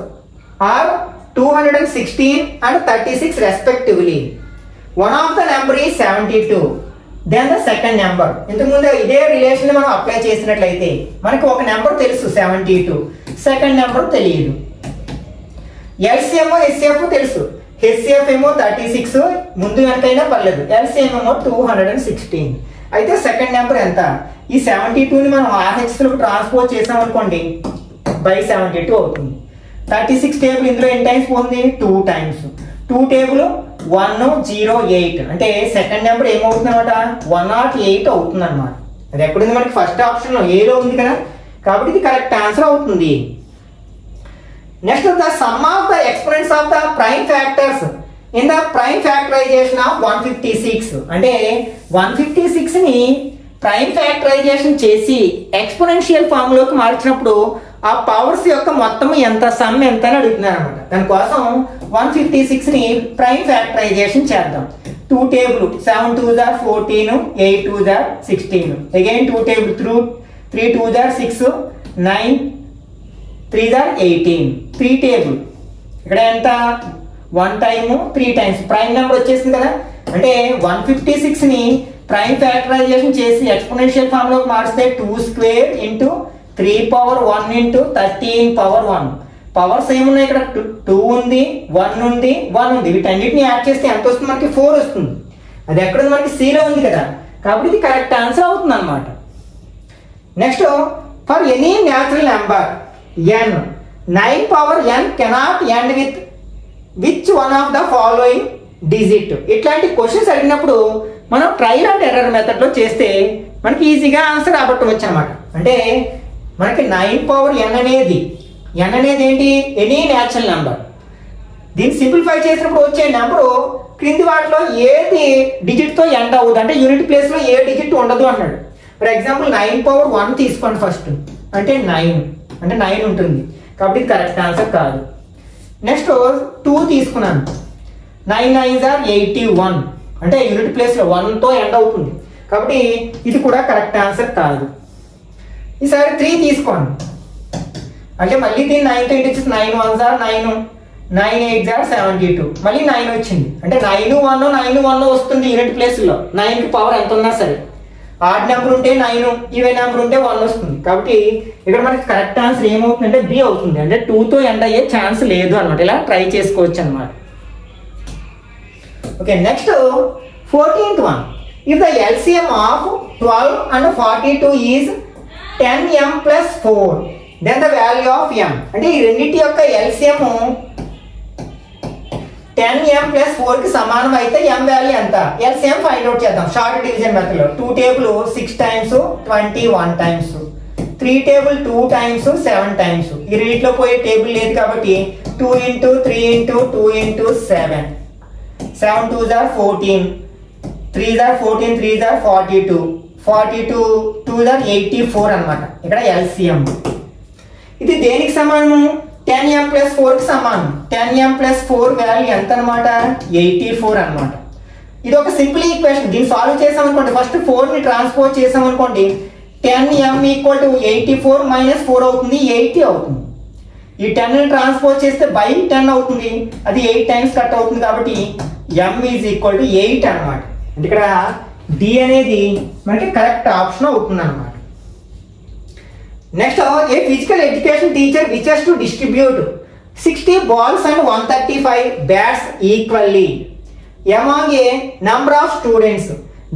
are 216 and 36 respectively. One of the number is 72. Then the second number. ఇంతకుముందు ఇదే రిలేషన్ మనం అప్లై చేసినట్లయితే మనకి ఒక నెంబర్ తెలుసు 72, సెకండ్ నెంబర్ తెలియదు. ఎల్సిఎం హెచ్సిఎఫ్ తెలుసు, హెచ్సిఎఫ్ ఏమో 36, ముందు ఎంతైనా పర్లేదు, ఎల్సిఎం ఏమో 216. అయితే సెకండ్ నెంబర్ ఎంత? ఈ 72ని మనం ఆర్హెచ్లోకి ట్రాన్స్పోజ్ చేసాం అనుకోండి, బై 72 అవుతుంది. 36 టేబుల్ ఇందులో ఎన్ని టైమ్స్ పోతుంది? 2 టైమ్స్. 2 టేబుల్ 108 అంటే సెకండ్ నెంబర్ ఏమవుతుంది అనమాట? 108 అవుతుంది అనమాట. అది ఎక్కడుంది? మనకి ఫస్ట్ ఆప్షన్ లో ఏలో ఉంది కదా, కాబట్టి ఇది కరెక్ట్ ఆన్సర్ అవుతుంది. Next the sum of the exponents of the prime factors in the prime factorization of 156 అంటే 156 ని ప్రైమ్ ఫ్యాక్టరైజేషన్ చేసి ఎక్స్పోనెన్షియల్ ఫామ్ లోకి మార్చినప్పుడు ఆ పవర్స్ యొక్క మొత్తం ఎంత, సమ్ ఎంత అని అడుగుతున్నారు అనమాట. దానికోసం 156 ని ప్రైమ్ ఫ్యాక్టరైజేషన్ చేద్దాం. 2 table 7 2s are 14, 8 2s are 16. Again 2 table 3 2s are 6, 9 3s are 18. 3 table ఇక్కడ ఎంత? 1 టైమ్ 3 టైమ్స్ ప్రైమ్ నెంబర్ వచ్చేసింది కదా. అంటే 156 ని ప్రైమ్ ఫ్యాక్టరైజేషన్ చేసి ఎక్స్పోనెన్షియల్ ఫామ్ లోకి మార్చితే 2 square into 3 power 1 into 13 power 1. Powers ఏమున్నాయి ఇక్కడ? 2 ఉంది, 1 ఉంది, 1 ఉంది. వీటన్నిటిని యాడ్ చేస్తే ఎంత వస్తుంది? మనకి 4 వస్తుంది. అది ఎక్కడ మనకి సిలో ఉంది కదా, కాబట్టి ఇది కరెక్ట్ ఆన్సర్ అవుతుంది అనమాట. Next for any natural number n 9 power n cannot end with which one of the following digit. ఇట్లాంటి క్వశ్చన్స్ అడిగినప్పుడు మనం ట్రయల్ అండ్ ఎర్రర్ మెథడ్ లో చేస్తే మనకి ఈజీగా ఆన్సర్ రాబట్టవచ్చు అనమాట. అంటే మనకి 9 పవర్ n అనేది ఏంటి? Any natural number. దీన్ని సింప్లిఫై చేసినప్పుడు వచ్చే నెంబరు క్రింది వాటిలో ఏది డిజిట్ తో ఎండ్ అవ్వదు, అంటే యూనిట్ ప్లేస్ లో ఏ డిజిట్ ఉండదు అన్నాడు. ఫర్ ఎగ్జాంపుల్ 9 పవర్ 1 తీసుకోండి ఫస్ట్, అంటే 9 ఉంటుంది, కాబట్టి ఇది కరెక్ట్ ఆన్సర్ కాదు. నెక్స్ట్ 2 తీసుకున్నాను, 9 9s are 81 అంటే యూనిట్ ప్లేస్ లో 1 తో ఎండ్ అవుతుంది, కాబట్టి ఇది కూడా కరెక్ట్ ఆన్సర్ కాదు. ఈసారి 3 తీసుకోండి, అంటే మళ్ళీ దీన్ని 9 తో ఇంటిచ్చేసి 9 1s are 9, 9 8s are 72, మళ్ళీ 9 వచ్చింది, అంటే 9 1 వస్తుంది యూనిట్ ప్లేస్ లో. 9 కి పవర్ ఎంత ఉన్నా సరే, ఆడ్ నెంబర్ ఉంటే 9, ఈవెన్ నెంబర్ ఉంటే 1 వస్తుంది, కాబట్టి ఇక్కడ మనకి కరెక్ట్ ఆన్సర్ ఏమవుతుందంటే బి అవుతుంది. అంటే 2 తో ఎండ్ అయ్యే ఛాన్స్ లేదు అనమాట. ఇలా ట్రై చేసుకోవచ్చు అనమాట. Okay, next 14th one. If the LCM of 12 and 42 is 10m plus 4, then the value of m. అంటే ఈ రెండింటి యొక్క LCM 10m plus 4 కి సమానం అయితే m వాల్యూ ఎంత? LCM ఫైండ్ అవుట్ చేద్దాం షార్ట్ డివిజన్ మెథడ్ లో. 2 table 6 times 21 times, 3 table 2 times 7 times. ఈ రెండిట్లో పోయే టేబుల్ లేదు కాబట్టి 2 into 3 into 2 into 7, 7 2s are 14, 3s are 14, 3s are 42, 42 2s are 84 అనమాట. ఇక్కడ LCM ఇది దేనికి సమానం? 10m plus 4 కి సమానం. 10m plus 4 వాల్యూ ఎంత అనమాట? 84 అనమాట. ఇది ఒక సింపుల్ ఈక్వేషన్. దీన్ని సాల్వ్ చేసాం అనుకోండి, ఫస్ట్ 4 ని ట్రాన్స్పోజ్ చేసాం అనుకోండి, 10m ఈక్వల్ టు 84 మైనస్ 4 అవుతుంది, 80 అవుతుంది. ఈ 10 ని ట్రాన్స్పోజ్ చేస్తే బై 10 అవుతుంది, అది 8 టైమ్స్ కట్ అవుతుంది, కాబట్టి m ఈజ్ ఈక్వల్ టు 8 అనమాట. అంటే ఇక్కడ డి అనేది మనకి కరెక్ట్ ఆప్షన్ అవుతుంది అనమాట. Next A physical education teacher witches to distribute 60 balls and 135 bats equally among a number of students.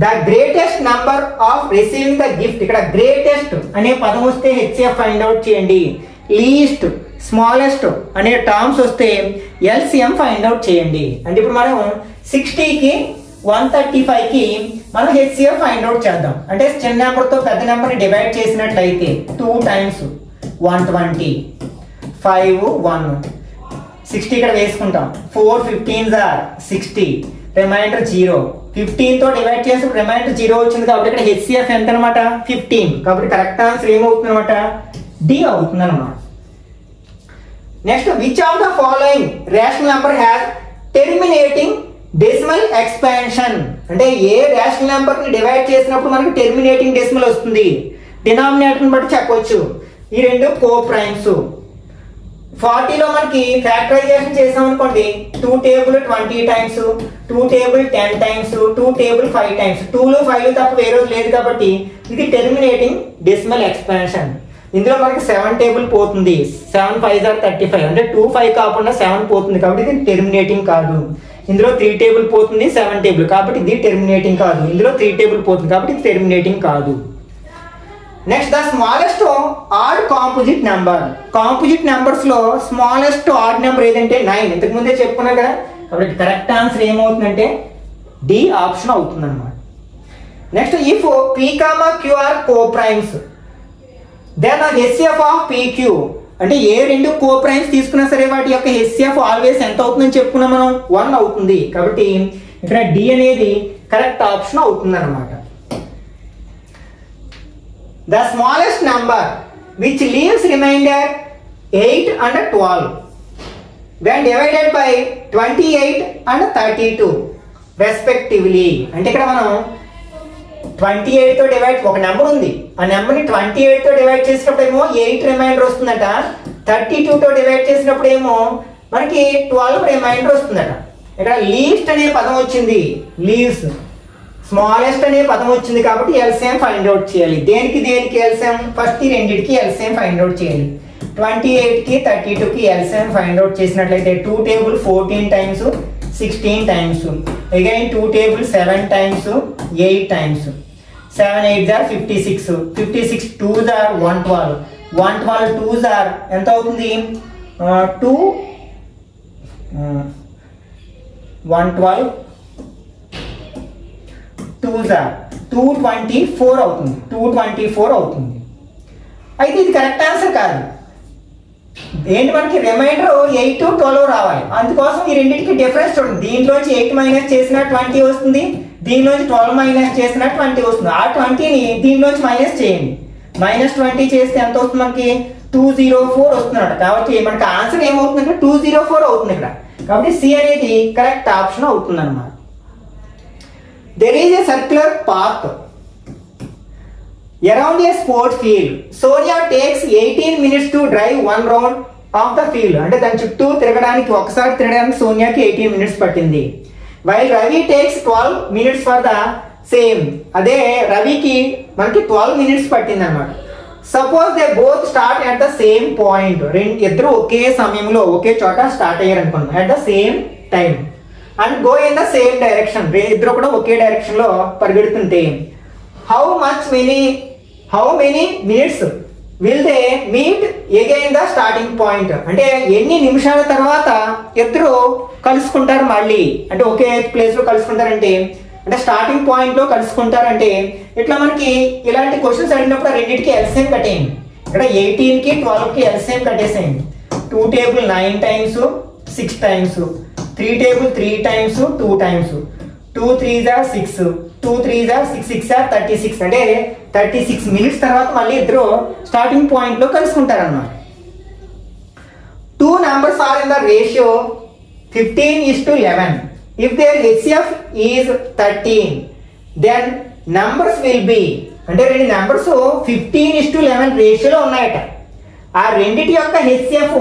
The greatest number of receiving the gift. ఇక్కడ greatest అనే పదం వస్తే HCF ఫైండ్ అవుట్ చేయండి, least smallest అనే terms వస్తే LCM find out చేయండి. అంటే ఇప్పుడు మనం 60కి 135కి మనం HCF ఫైండ్ అవుట్ చేద్దాం. అంటే చిన్న నెంబర్ తో పెద్ద నెంబర్ ని డివైడ్ చేసినట్లయితే 2 టైమ్స్ 120, 5 1, 60 ఇక్కడ వేసుకుంటాం. 4 15s are 60, రిమైండర్ 0. 15 తో డివైడ్ చేసి రిమైండర్ 0 వచ్చింది, కాబట్టి ఇక్కడ HCF ఎంత అనమాట? 15. కాబట్టి కరెక్ట్ ఆన్సర్ ఏమవుతుంది అనమాట? డి అవుతుంది అనమాట. Next which of the following rational number has terminating decimal expansion. అంటే ఏ రేషనల్ నెంబర్ ని డివైడ్ చేసినప్పుడు మనకి టెర్మినేటింగ్ డెసిమల్ వస్తుంది. డినామినేటర్ బట్టి చెప్పవచ్చు. ఈ రెండు కో ప్రైమ్స్. 40లో మనకి ఫ్యాక్టరైజేషన్ చేసాం అనుకోండి, 2 table 20 times, 2 table 10 times, 2 table 5 times. 2లు 5 తప్ప వేరే లేదు కాబట్టి ఇది టెర్మినేటింగ్ డెసిమల్ ఎక్స్పాన్షన్. ఇందులో మనకి 7 టేబుల్ పోతుంది. 7 5 are 35 అంటే 2 5 కాకుండా 7 పోతుంది కాబట్టి ఇది టెర్మినేటింగ్ కాదు. ఇందులో 3 టేబుల్ పోతుంది, 7 టేబుల్ కాబట్టి ఇది టెర్మినేటింగ్ కాదు. ఇందులో 3 టేబుల్ పోతుంది కాబట్టి ఇది టెర్మినేటింగ్ కాదు. Next the smallest odd composite number. Composite numbers లో స్మాలెస్ట్ ఆడ్ నెంబర్ ఏదంటే 9. ఇంతకు ముందే చెప్పుకున్నా కదా. కాబట్టి కరెక్ట్ ఆన్సర్ ఏమవుతుందంటే డి ఆప్షన్ అవుతుంది అనమాట. Next if p comma q are coprimes then HCF of p q అంటే ఏ రెండు కో ప్రైమ్స్ తీసుకున్నా సరే వాటి యొక్క హెచ్సిఎఫ్ ఆల్వేస్ ఎంత అవుతుందని చెప్పుకున్నాం మనం, 1 అవుతుంది. కాబట్టి ఇక్కడ డి అనేది కరెక్ట్ ఆప్షన్ అవుతుంది అనమాట. The smallest number which leaves remainder 8 and 12 when divided by 28 and 32 respectively. అంటే ఇక్కడ మనం 28 తో డివైడ్ ఒక నెంబర్ ఉంది, ఆ నెంబర్ని 28 తో డివైడ్ చేసినప్పుడు ఏమో 8 రిమైండర్ వస్తుందట, 32 తో డివైడ్ చేసినప్పుడు ఏమో మనకి 12 రిమైండర్ వస్తుందట. ఇక్కడ లీస్ట్ అనే పదం వచ్చింది, లీవ్స్. స్మాలెస్ట్ అనే పదం వచ్చింది కాబట్టి ఎల్సిఎం ఫైండ్ అవుట్ చేయాలి. దేనికి ఎల్సిఎం? ఫస్ట్ ఈ రెండింటికి ఎల్సిఎం ఫైండ్ అవుట్ చేయాలి. 28కి 32కి ఎల్సిఎం ఫైండ్ అవుట్ చేసినట్లయితే 2 table 14 times 16 times, again 2 table 7 times 8 times, 7 8 are 56, 56 2s are 112, 112 2s are ఎంత అవుతుంది? 112 2s are 224 అవుతుంది, 224 అవుతుంది. అయితే ఇది కరెక్ట్ ఆన్సర్ కాదు. ఏంటి మనకి రిమైండర్ 8 12 రావాలి. అందుకోసం ఈ రెండింటికి డిఫరెన్స్ చూడండి. దీంట్లోంచి 8 మైనస్ చేసిన 20 వస్తుంది, దీనిలోంచి 12 మైనస్ చేసిన 20 వస్తుంది. ఆ 20ని దీనిలోంచి మైనస్ చేయండి. -20 చేస్తే ఎంత వస్తుంది మనకి? 204 వస్తుందన్నమాట. కాబట్టి మనకి ఆన్సర్ ఏమవుతుందంటే 204 అవుతుంది ఇక్కడ. కాబట్టి సి అనేది కరెక్ట్ ఆప్షన్ అవుతుంది అన్నమాట. There is a circular path around a sport field. Sonia takes 18 minutes to drive one round of the field. అంటే దాని చుట్టూ తిరగడానికి ఒకసారి తిరగడానికి సోనియాకి 18 మినిట్స్ పట్టింది. While Ravi takes 12 minutes for the same. అదే రవికి మనకి 12 మినిట్స్ పట్టింది అన్నమాట. Suppose they both start at the same point. ఇద్దరు ఒకే సమయంలో ఒకే చోట స్టార్ట్ అయ్యారు అనుకోండి, at the same time. And go in the same direction. ఇద్దరు కూడా ఒకే డైరెక్షన్ లో పరిగెడుతుంటే how many minutes will they meet again the starting point? అంటే ఎన్ని నిమిషాల తర్వాత ఇద్దరు కలుసుకుంటారు మళ్ళీ, అంటే ఒకే ప్లేస్ లో కలుసుకుంటారంటే అంటే స్టార్టింగ్ పాయింట్ లో కలుసుకుంటారంటే ఇట్లా మనకి ఇలాంటి క్వశ్చన్స్ అడిగినప్పుడు రెండింటికి ఎల్సిఎం కట్టేయండి. ఇక్కడ 18కి 12కి ఎల్సిఎం కట్టేసేయండి. 2 table 9 times 6 times, 3 table 3 times 2 times, 2 3s are 6, 2 3s are 6 6 are 36. అంటే 36 మినిట్స్ తర్వాత మళ్ళీ ఇద్దరు స్టార్టింగ్ పాయింట్ లో కలుసుకుంటారు అన్నమాట. 2 numbers are in the ratio 15:11. If their HCF is 13, then numbers will be, అంటే రెండు నెంబర్స్ 15:11 రేషియోలో ఉన్నాయట. ఆ రెండిటి యొక్క HCF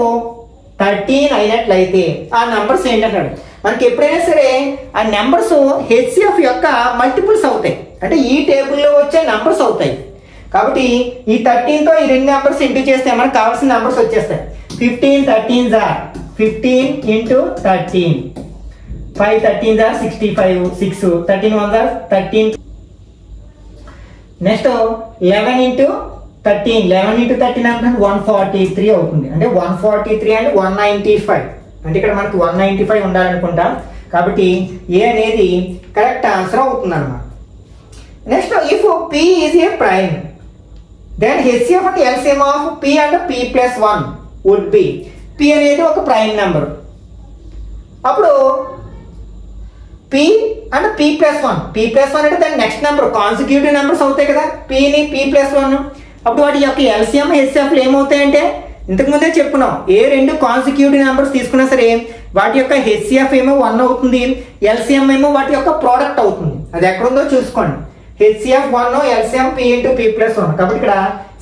13 అయినట్లయితే ఆ నెంబర్స్ ఏంటంటాడు. మనకి ఎప్పుడైనా సరే ఆ నెంబర్స్ హెచ్సిఎఫ్ యొక్క మల్టిపుల్స్ అవుతాయి, అంటే ఈ టేబుల్లో వచ్చే నెంబర్స్ అవుతాయి. కాబట్టి ఈ 13తో ఈ రెండు నెంబర్స్ ఇంటూ చేస్తే మనకు కావాల్సిన నెంబర్స్ వచ్చేస్తాయి. 15 13s are 15 into 13, 5 13s are 65, 6 13 1s are 13. Next 11 into 13, 11 into 13 అంటే 143 అవుతుంది. అంటే 143 and 195, అంటే ఇక్కడ మనకి 195 ఉండాలనుకుంటాం. కాబట్టి ఏ అనేది కరెక్ట్ ఆన్సర్ అవుతుంది అన్నమాట. Next if P is a prime, then HCF and LCM of P and P plus 1 would be, P అనేది ఒక ప్రైమ్ నెంబర్. అప్పుడు P and P plus 1, P plus 1 అంటే దాని నెక్స్ట్ నెంబర్ కాన్సిక్యూటివ్ నెంబర్స్ అవుతాయి కదా, Pని P plus 1. అప్పుడు వాటి యొక్క ఎల్సిఎం హెచ్సిఎఫ్లు ఏమవుతాయంటే ఇంతకుముందే చెప్పుకున్నాం, ఏ రెండు కాన్సిక్యూటివ్ నెంబర్స్ తీసుకున్నా సరే వాటి యొక్క హెచ్సిఎఫ్ ఏమో 1 అవుతుంది, ఎల్సిఎం ఏమో వాటి యొక్క ప్రోడక్ట్ అవుతుంది. అది ఎక్కడుందో చూసుకోండి. HCF 1 LCM P into P plus 1. కాబట్టి ఇక్కడ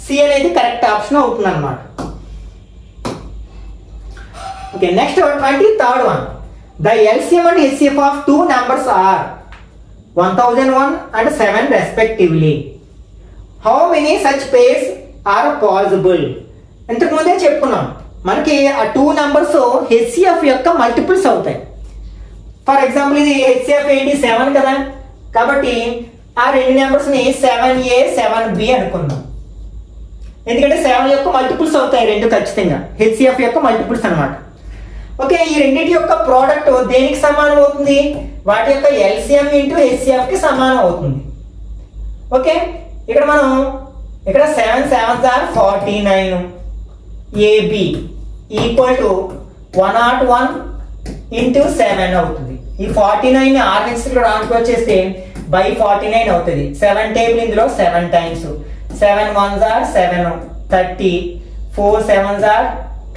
సి అనేది కరెక్ట్ ఆప్షన్ అవుతుంది అనమాట. Okay, next 23rd one. The LCM and HCF of two numbers are 1001 and 7 respectively. How many such pairs are possible? ఇంతకు ముందే చెప్పుకున్నాం, మనకి ఆ 2 numbers HCF యొక్క మల్టిపుల్స్ అవుతాయి. ఫర్ ఎగ్జాంపుల్ ఇది HCF ఏంటి 7 కదా, కాబట్టి ఆ రెండు నెంబర్స్ ని 7A 7B అనుకుందాం. ఎందుకంటే 7 యొక్క మల్టిపుల్స్ అవుతాయి రెండు ఖచ్చితంగా, HCF యొక్క మల్టిపుల్స్ అనమాట. ఓకే, ఈ రెండింటి యొక్క ప్రోడక్ట్ దేనికి సమానం అవుతుంది? వాటి యొక్క ఎల్సిఎం ఇంటూ హెచ్సిఎఫ్ కి సమానం అవుతుంది. ఓకే, ఇక్కడ మనం ఇక్కడ 7 7s are 49 AB equal to 101 into 7 అవుతుంది. ఈ 49 ఆర్ఎక్స్ ట్రాన్స్ఫర్ చేస్తే బై 49 అవుతుంది. 7 టేబుల్ ఇందులో 7 times. 7 1s are 7 30, 4 7s are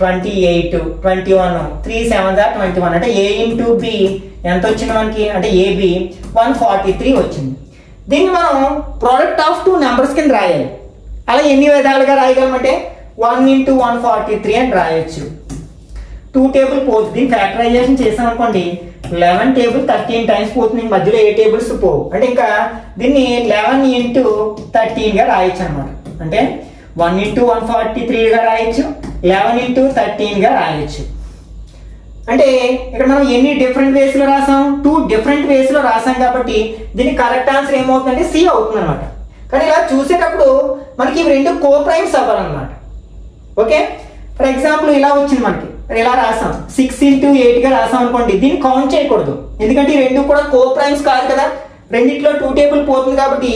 28, 21, 3 7s are 21. అంటే A ఇంటూ B ఎంత వచ్చింది మనకి అంటే AB 143 వచ్చింది. దీన్ని మనం ప్రోడక్ట్ ఆఫ్ 2 నెంబర్స్ కింద రాయాలి. అలా ఎన్ని విధాలుగా రాయగలమంటే 1 ఇంటూ 143 అని రాయొచ్చు. 2 టేబుల్ పోతుంది. దీన్ని ఫ్యాక్టరైజేషన్ చేసాం అనుకోండి 11 టేబుల్ 13 టైమ్స్ పోతుంది. మధ్యలో ఏ టేబుల్స్ పోవు. అంటే ఇంకా దీన్ని 11 ఇంటూ 13 గా రాయొచ్చు అనమాట. అంటే 1 ఇంటూ 143 గా రాయొచ్చు, 11 ఇంటూ 13 గా రాయొచ్చు. అంటే ఇక్కడ మనం ఎన్ని డిఫరెంట్ వేస్ లో రాసాం? 2 డిఫరెంట్ వేస్ లో రాసాం కాబట్టి దీని కరెక్ట్ ఆన్సర్ ఏమవుతుందంటే సి అవుతుంది అనమాట. కానీ ఇలా చూసేటప్పుడు మనకి ఇవి రెండు కో ప్రైమ్స్ అవ్వాలన్నమాట. ఓకే, ఫర్ ఎగ్జాంపుల్ ఇలా వచ్చింది మనకి, ఇలా రాసాం 6 ఇంటూ 8 గా రాసాం అనుకోండి, దీన్ని కౌంట్ చేయకూడదు. ఎందుకంటే ఈ రెండు కూడా కో ప్రైమ్స్ కాదు కదా, రెండిట్లో 2 టేబుల్ పోతుంది కాబట్టి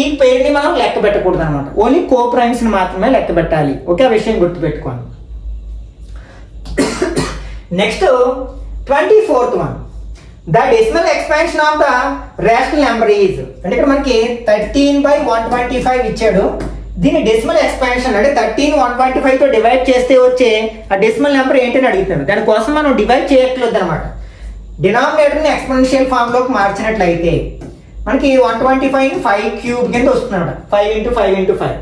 ఈ పేరుని మనం లెక్క పెట్టకూడదు అనమాట. ఓన్లీ కో ప్రైమ్స్ ని మాత్రమే లెక్క పెట్టాలి. ఓకే, ఆ విషయం గుర్తుపెట్టుకోండి. Next 24th one. The decimal expansion of the rational number is, అంటే ఇక్కడ మనకి 13/125 ఇచ్చాడు. దీని డెసిమల్ ఎక్స్పాన్షన్ అంటే 13 125 తో డివైడ్ చేస్తే వచ్చే ఆ డెసిమల్ నెంబర్ ఏంటని అడుగుతాడు. దానికోసం మనం డివైడ్ చేయట్లేదు అనమాట. డినామినేటర్ ని ఎక్స్పోనెన్షియల్ ఫామ్ లోకి మార్చినట్లయితే మనకి 125 ని 5 క్యూబ్ కింద వస్తుంది. 5 ఇంటూ 5 ఇంటూ 5.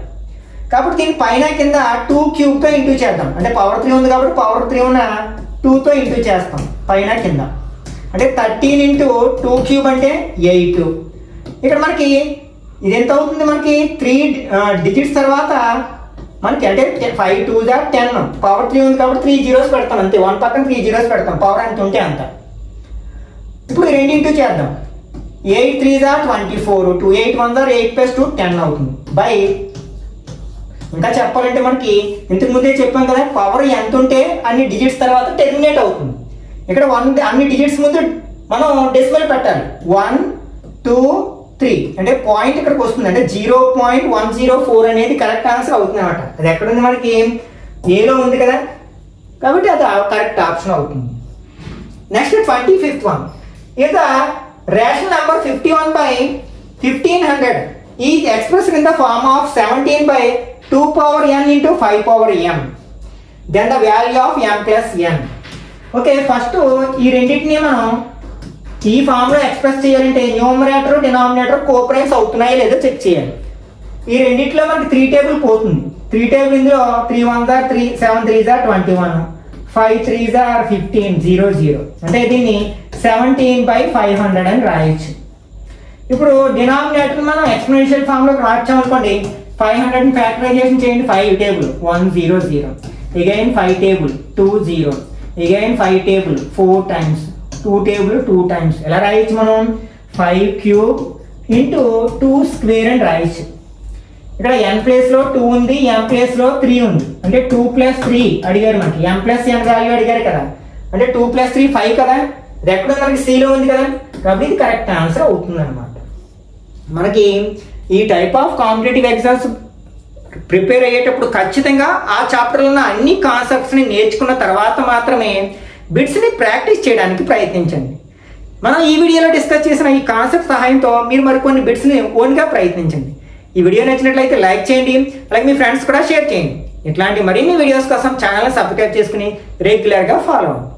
కాబట్టి దీని పైన కింద 2 క్యూబ్ తో ఇంటూ చేద్దాం. అంటే పవర్ 3 ఉంది కాబట్టి పవర్ 3 ఉన్న 2 తో ఇంటూ చేస్తాం పైన కింద. అంటే 13 ఇంటూ 2 క్యూబ్ అంటే 8. ఇక్కడ మనకి ఇది ఎంత అవుతుంది? మనకి 3 డిజిట్స్ తర్వాత మనకి అంటే 5 2s are 10. పవర్ 3 ఉంది కాబట్టి 3 జీరోస్ పెడతాం అంతే. 1 పక్కన 3 జీరోస్ పెడతాం. పవర్ ఎంత ఉంటే అంత. ఇప్పుడు 2 ఇంటూ చేద్దాం. 8 3s are 24, 2 8 1s are 8 + 2 10 అవుతుంది. బై ఇంకా చెప్పాలంటే మనకి ఇంతకు ముందే చెప్పాం కదా, పవర్ ఎంత ఉంటే అన్ని డిజిట్స్ తర్వాత టెర్మినేట్ అవుతుంది. ఇక్కడ అన్ని డిజిట్స్ ముందు మనం డెసిమల్ పెట్టాలి. 1 2 3 అంటే పాయింట్ ఇక్కడికి వస్తుంది. అంటే 0.104 అనేది కరెక్ట్ ఆన్సర్ అవుతుంది అనమాట. అది ఎక్కడ ఉంది? మనకి ఏలో ఉంది కదా, కాబట్టి అది కరెక్ట్ ఆప్షన్ అవుతుంది. Next 25th one. If the rational number 51/1500 is expressed in the form of 17/2 power n into 5 power m, then the value of m plus n. Okay, first ఈ రెండింటిని మనం ఈ ఫామ్ లో ఎక్స్ప్రెస్ చేయాలంటే numerator denominator coprimes అవుతున్నాయో లేదో check చేయాలి. ఈ రెండింటిలో మనకి 3 టేబుల్ పోతుంది. 3 టేబుల్ ఇందులో 3 1s are 3, 7 3s are 21, 5 3s are 15 0 0. అంటే దీన్ని 17/500 అని రాయొచ్చు. ఇప్పుడు డినామినేటర్ మనం ఎక్స్పోనెన్షియల్ ఫామ్ లోకి మార్చామనుకోండి, 500 ఫ్యాక్టరైజేషన్ చేయండి. 5 table 1 0 0, again 5 table 2 0, again 5 table 4 times, 2 table 2 times. ఎలా రాయొచ్చు మనం? 5 క్యూబ్ ఇంటూ 2 స్క్వేర్ అని రాయొచ్చు. ఇక్కడ n ప్లేస్ లో 2 ఉంది, m ప్లేస్ లో 3 ఉంది. అంటే 2 + 3 అడిగారు మనకి. m + n వాల్యూ అడిగారు కదా, అంటే 2 + 3 5 కదా. ఇది ఎక్కడ మనకి C లో ఉంది కదా, కాబట్టి ఇది కరెక్ట్ ఆన్సర్ అవుతుంది అనమాట. మనకి ఈ type of competitive exams prepare అయ్యేటప్పుడు ఖచ్చితంగా ఆ చాప్టర్లో ఉన్న అన్ని కాన్సెప్ట్స్ని నేర్చుకున్న తర్వాత మాత్రమే బిట్స్ని ప్రాక్టీస్ చేయడానికి ప్రయత్నించండి. మనం ఈ వీడియోలో డిస్కస్ చేసిన ఈ కాన్సెప్ట్ సహాయంతో మీరు మరికొన్ని బిట్స్ని ఓన్గా ప్రయత్నించండి. ఈ వీడియో నచ్చినట్లయితే లైక్ చేయండి, అలాగే మీ ఫ్రెండ్స్ కూడా షేర్ చేయండి. ఇట్లాంటి మరిన్ని వీడియోస్ కోసం ఛానల్ని సబ్స్క్రైబ్ చేసుకుని రెగ్యులర్గా ఫాలో అవ్వండి.